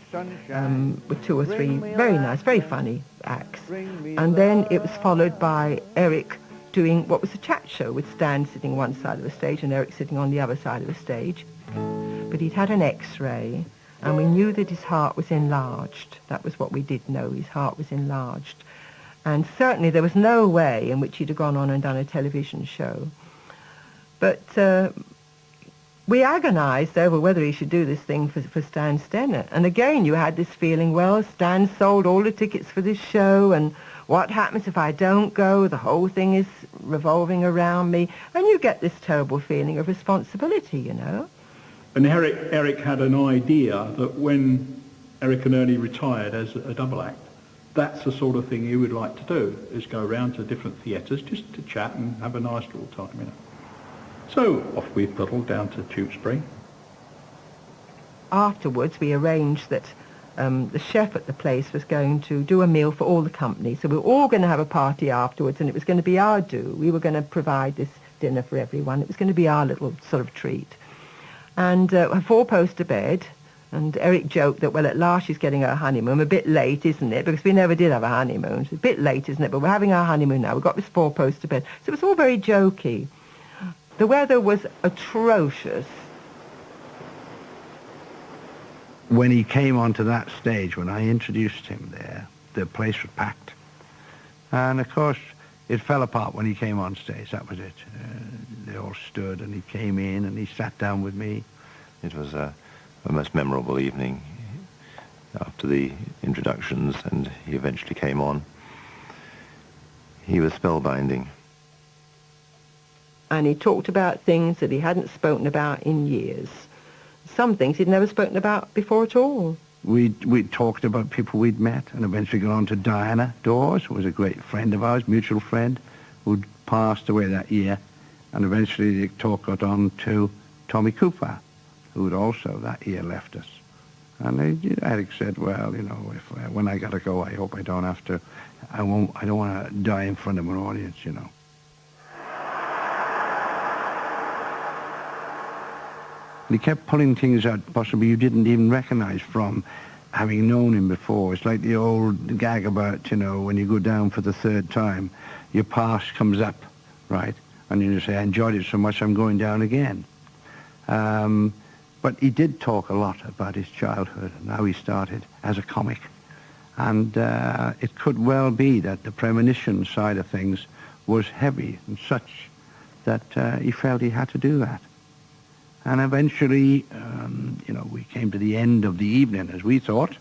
with 2 or 3 very nice, very funny acts. And then it was followed by Eric doing what was a chat show with Stan sitting one side of the stage and Eric sitting on the other side of the stage. But he'd had an X-ray, and we knew that his heart was enlarged. That was what we did know, his heart was enlarged. And certainly there was no way in which he'd have gone on and done a television show. But we agonized over whether he should do this thing for Stan Stennett. And again, you had this feeling, well, Stan sold all the tickets for this show, and what happens if I don't go? The whole thing is revolving around me. And you get this terrible feeling of responsibility, you know. And Eric had an idea that when Eric and Ernie retired as a double act, that's the sort of thing he would like to do, is go around to different theatres just to chat and have a nice little time, you know. So off we pedalled down to Tewkesbury. Afterwards, we arranged that the chef at the place was going to do a meal for all the company. So we were all going to have a party afterwards, and it was going to be our do. We were going to provide this dinner for everyone. It was going to be our little sort of treat. And a 4-poster bed. And Eric joked that, well, at last she's getting her honeymoon. A bit late, isn't it? Because we never did have a honeymoon. It's a bit late, isn't it? But we're having our honeymoon now. We've got this 4-poster bed. So it was all very jokey. The weather was atrocious. When he came onto that stage, when I introduced him there, the place was packed. And, of course, it fell apart when he came on stage. That was it. They all stood, and he came in, and he sat down with me. It was a most memorable evening after the introductions, and he eventually came on. He was spellbinding. And he talked about things that he hadn't spoken about in years. Some things he'd never spoken about before at all. We talked about people we'd met, and eventually got on to Diana Dawes, who was a great friend of ours, mutual friend, who'd passed away that year. And eventually the talk got on to Tommy Cooper, who had also that year left us. And Eric said, well, you know, when I got to go, I hope I don't have to, I don't want to die in front of an audience, you know. And he kept pulling things out possibly you didn't even recognize from having known him before. It's like the old gag about, you know, when you go down for the 3rd time, your past comes up, right? And you say, I enjoyed it so much, I'm going down again. But he did talk a lot about his childhood and how he started as a comic. And it could well be that the premonition side of things was heavy and such that he felt he had to do that. And eventually, you know, we came to the end of the evening, as we thought,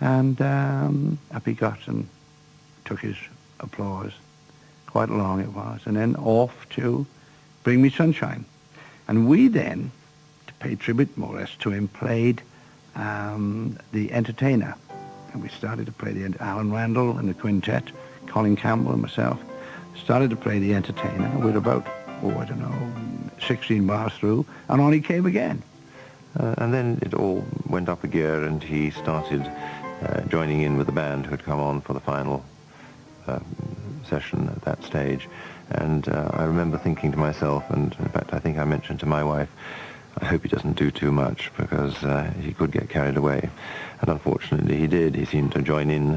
and up he got and took his applause. Quite long it was. And then off to Bring Me Sunshine. And we then, to pay tribute more or less to him, played The Entertainer. And we started to play Alan Randall and the Quintet, Colin Campbell and myself, started to play the entertainer. We're about, I don't know, 16 bars through, and on he came again. And then it all went up a gear, and he started joining in with the band who had come on for the final session at that stage. And I remember thinking to myself, and in fact I think I mentioned to my wife, I hope he doesn't do too much, because he could get carried away. And unfortunately he did. He seemed to join in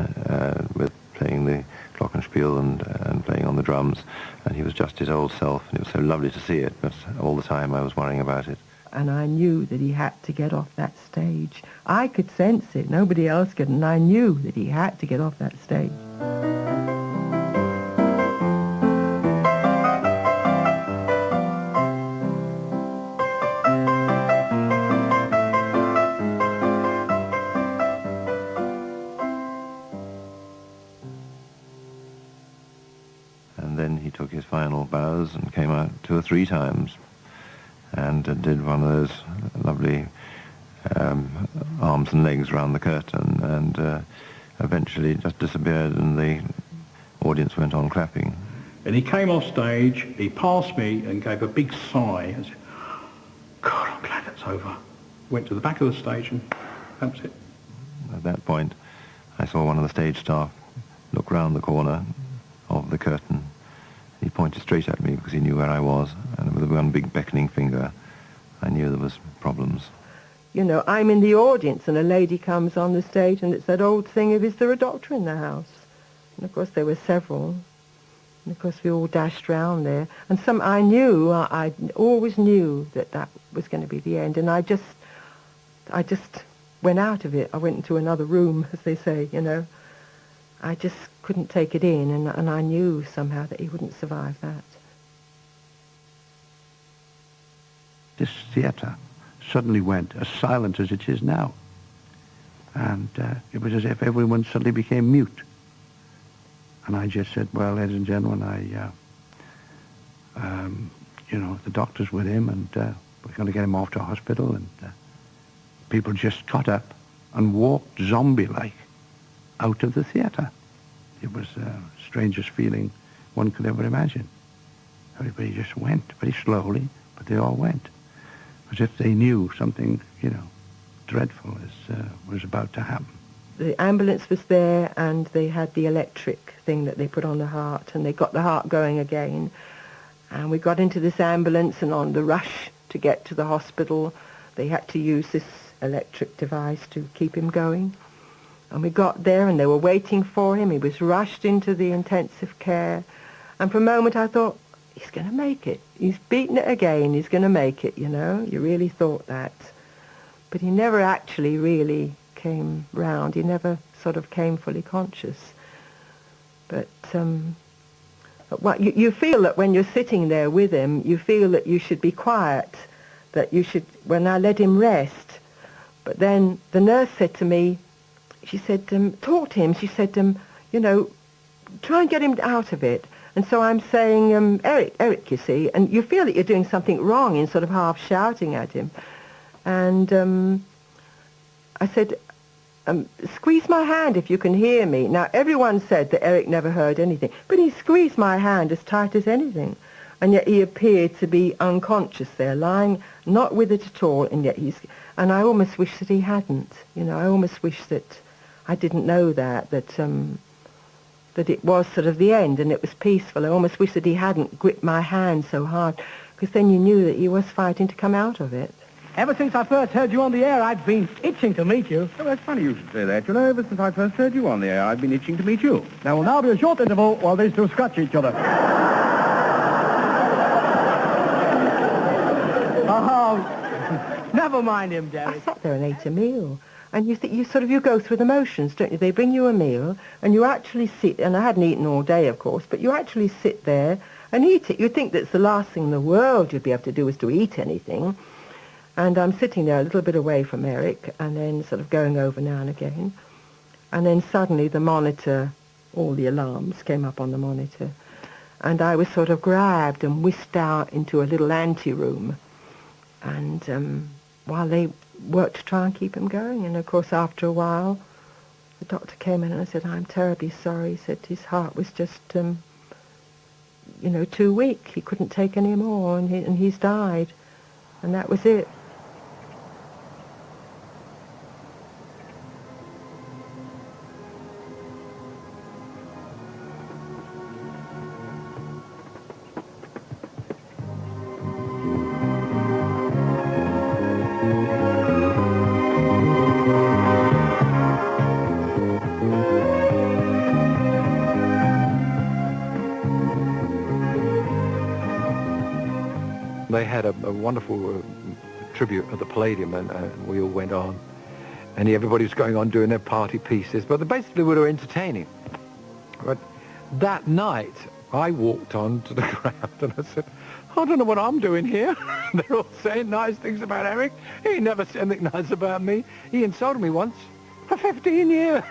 with playing the glockenspiel and playing on the drums, and he was just his old self, and it was so lovely to see it, but all the time I was worrying about it. And I knew that he had to get off that stage. I could sense it, nobody else could, and I knew that he had to get off that stage. And then he took his final bows and came out 2 or 3 times and did one of those lovely arms and legs around the curtain, and eventually just disappeared, and the audience went on clapping. And he came off stage, he passed me and gave a big sigh and said, God, I'm glad that's over. Went to the back of the stage, and that was it. At that point, I saw one of the stage staff look round the corner of the curtain. He pointed straight at me because he knew where I was, and with one big beckoning finger, I knew there was problems. You know, I'm in the audience and a lady comes on the stage, and it's that old thing of, is there a doctor in the house? And of course there were several. And of course we all dashed round there. And I always knew that that was going to be the end. And I just went out of it. I went into another room, as they say, you know. I just couldn't take it in, and I knew somehow that he wouldn't survive that. This theatre suddenly went as silent as it is now. And it was as if everyone suddenly became mute. And I just said, well, ladies and gentlemen, you know, the doctor's with him, and we're going to get him off to hospital. And people just got up and walked zombie-like out of the theatre. It was the strangest feeling one could ever imagine. Everybody just went very slowly, but they all went, as if they knew something, you know, dreadful was about to happen. The ambulance was there, and they had the electric thing that they put on the heart, and they got the heart going again. And we got into this ambulance, and on the rush to get to the hospital, they had to use this electric device to keep him going. And we got there, and they were waiting for him. He was rushed into the intensive care. And for a moment I thought, he's going to make it. He's beaten it again. He's going to make it, you know. You really thought that. But he never actually really came round. He never sort of came fully conscious. But you feel that when you're sitting there with him, you feel that you should be quiet, that you should, when I let him rest. But then the nurse said to me, she said, talk to him. She said, you know, try and get him out of it. And so I'm saying, Eric, you see, and you feel that you're doing something wrong in sort of half shouting at him. And I said, squeeze my hand if you can hear me. Now, everyone said that Eric never heard anything, but he squeezed my hand as tight as anything. And yet he appeared to be unconscious there, lying not with it at all, and yet and I almost wish that he hadn't. You know, I almost wish that I didn't know that it was sort of the end and it was peaceful. I almost wish that he hadn't gripped my hand so hard, because then you knew that he was fighting to come out of it. Ever since I first heard you on the air, I've been itching to meet you. Oh, that's funny you should say that. You know, ever since I first heard you on the air, I've been itching to meet you. There will now be a short interval while these two scratch each other. Oh, never mind him, Derek. I sat there and ate a meal. And you go through the motions, don't you? They bring you a meal, and you actually sit, and I hadn't eaten all day, of course, but you actually sit there and eat it. You'd think that's the last thing in the world you'd be able to do is to eat anything. And I'm sitting there a little bit away from Eric, and then sort of going over now and again. And then suddenly the monitor, all the alarms came up on the monitor, and I was sort of grabbed and whisked out into a little ante-room. And while they worked to try and keep him going, and of course after a while the doctor came in and I said, I'm terribly sorry. He said his heart was just, you know, too weak. He couldn't take any more, and he's died. And that was it. They had a wonderful tribute at the Palladium, and we all went on. And everybody was going on doing their party pieces, but they basically were entertaining. But that night, I walked on to the ground and I said, I don't know what I'm doing here. They're all saying nice things about Eric. He never said anything nice about me. He insulted me once for 15 years.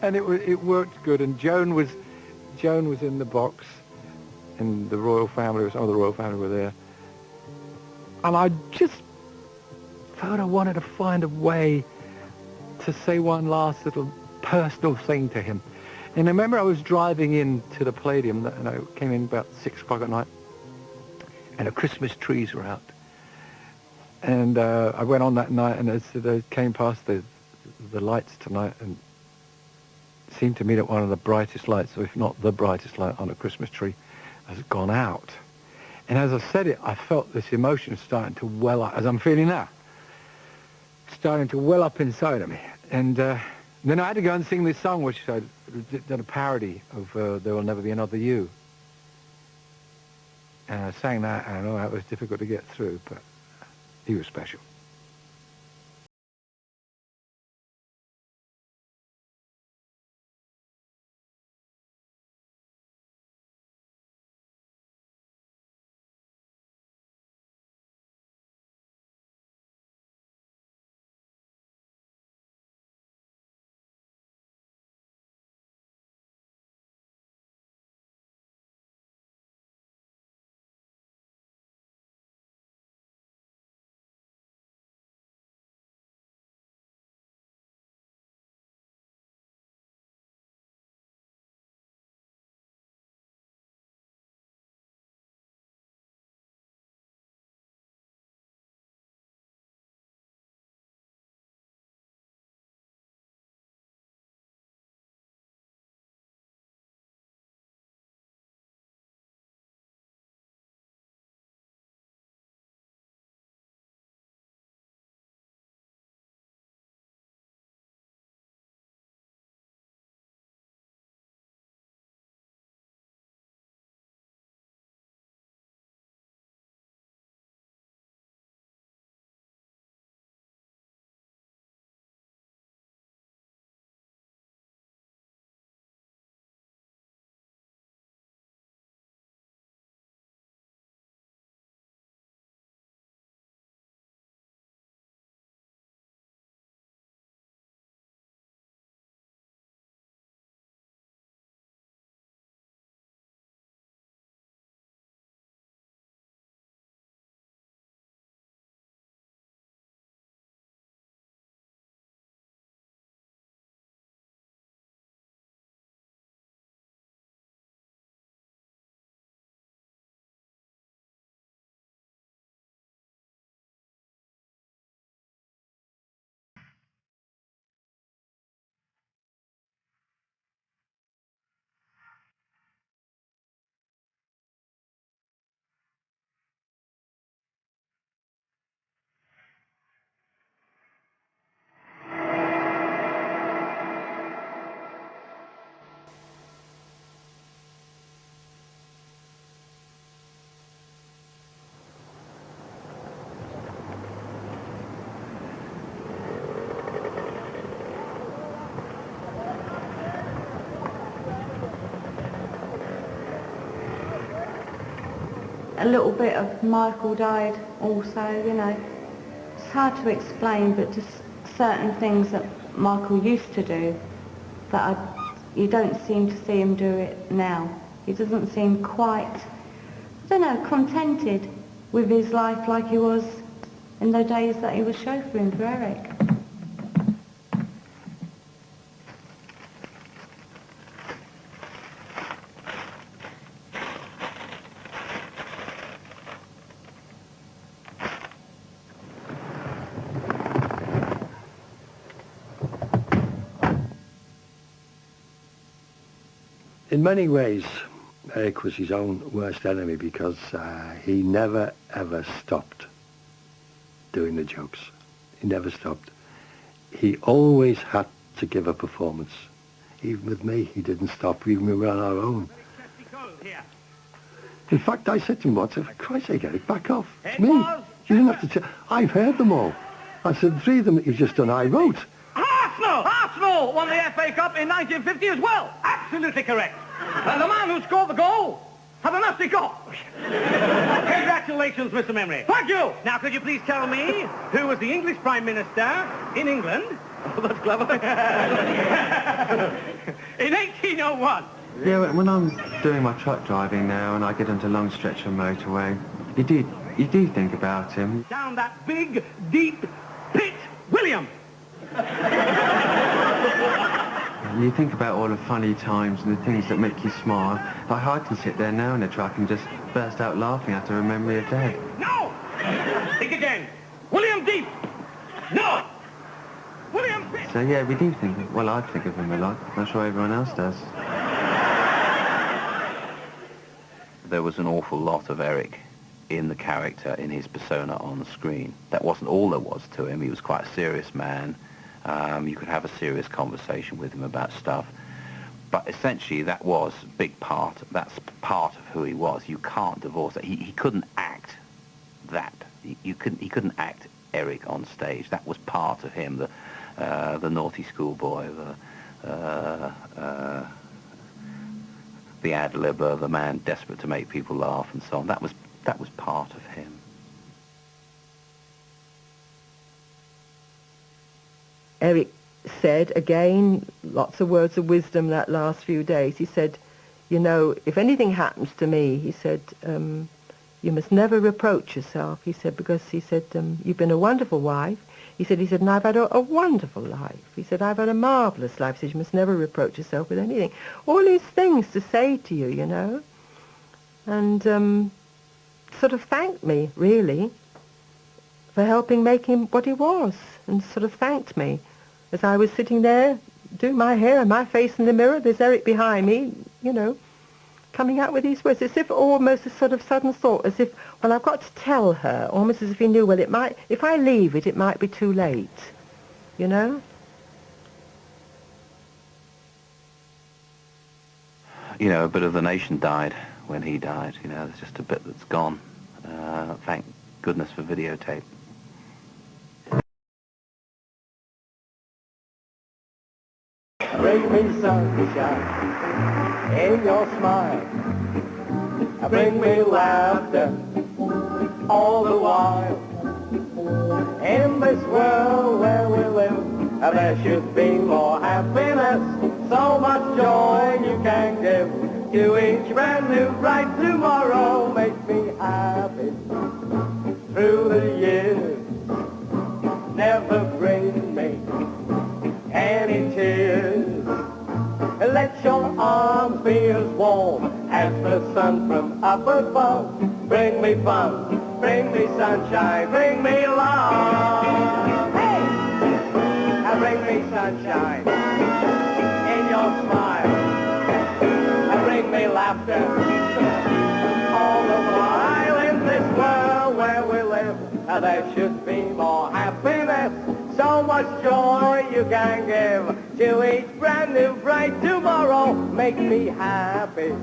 And it worked good. And Joan was in the box, and the royal family, some of the royal family were there. And I just felt I wanted to find a way to say one last little personal thing to him. And I remember I was driving into the Palladium, and I came in about 6 o'clock at night, and the Christmas trees were out. And I went on that night, and as I came past the lights tonight, and it seemed to me that one of the brightest lights, or if not the brightest light on a Christmas tree, has gone out. And as I said it, I felt this emotion starting to well up, as I'm feeling now, starting to well up inside of me. And then I had to go and sing this song, which I did a parody of There Will Never Be Another You. And I sang that, and I know that was difficult to get through, but he was special. A little bit of Michael died also, you know. It's hard to explain, but just certain things that Michael used to do that you don't seem to see him do it now. He doesn't seem quite, I don't know, contented with his life like he was in the days that he was chauffeuring for Eric. In many ways, Eric was his own worst enemy because he never, ever stopped doing the jokes. He never stopped. He always had to give a performance. Even with me, he didn't stop, even when we were on our own. In fact, I said to him once, for Christ's sake, Eric, back off. It's me. You didn't have to tell. I've heard them all. I said, the 3 of them that you've just done, I wrote. Arsenal won the FA Cup in 1950 as well. Absolutely correct. And the man who scored the goal had a nasty cough. Congratulations, Mr. Memory. Thank you. Now, could you please tell me who was the English Prime Minister in England? Oh, that's clever. In 1801. Yeah, when I'm doing my truck driving now and I get onto long stretch of motorway, you do think about him. Down that big, deep pit, William. You think about all the funny times and the things that make you smile. Like I can sit there now in the truck and just burst out laughing after a memory of Dad. No! Think again. William Deep. No! William Pitt. So yeah, we do think, well, I think of him a lot. I'm sure everyone else does. There was an awful lot of Eric in the character, in his persona on the screen. That wasn't all there was to him. He was quite a serious man. You could have a serious conversation with him about stuff. But essentially that was a big part, that's part of who he was. You can't divorce that. He couldn't act that. He couldn't act Eric on stage. That was part of him, the naughty schoolboy, the ad-libber, the man desperate to make people laugh and so on. That was part of him. Eric said, again, lots of words of wisdom that last few days. He said, you know, if anything happens to me, he said, you must never reproach yourself. He said, because he said, you've been a wonderful wife. He said, and I've had a wonderful life. He said, I've had a marvellous life. He said, you must never reproach yourself with anything. All these things to say to you, you know. And sort of thanked me, really, for helping make him what he was. And sort of thanked me. As I was sitting there, doing my hair and my face in the mirror, there's Eric behind me, you know, coming out with these words, as if almost a sort of sudden thought, as if, well, I've got to tell her, almost as if he knew, well, it might, if I leave it, it might be too late, you know? You know, a bit of the nation died when he died, you know, there's just a bit that's gone. Thank goodness for videotape. Bring me sunshine in your smile. Bring me laughter all the while. In this world where we live, there should be more happiness. So much joy you can give to each brand new bright tomorrow. Make me happy through the years. Never bring me any tears. Let your arms be as warm as the sun from up above. Bring me fun, bring me sunshine, bring me love. Hey! Bring me sunshine in your smile. Bring me laughter all the while. In this world where we live, there should be more happiness. So much joy you can give to each brand new bright tomorrow. Make me happy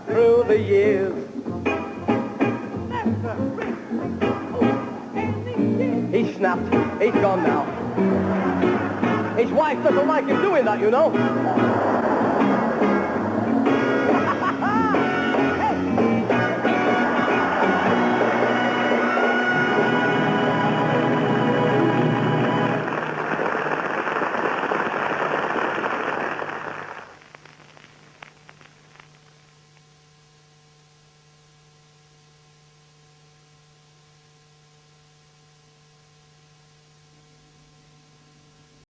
through the years. He snapped. He's gone now. His wife doesn't like him doing that, you know.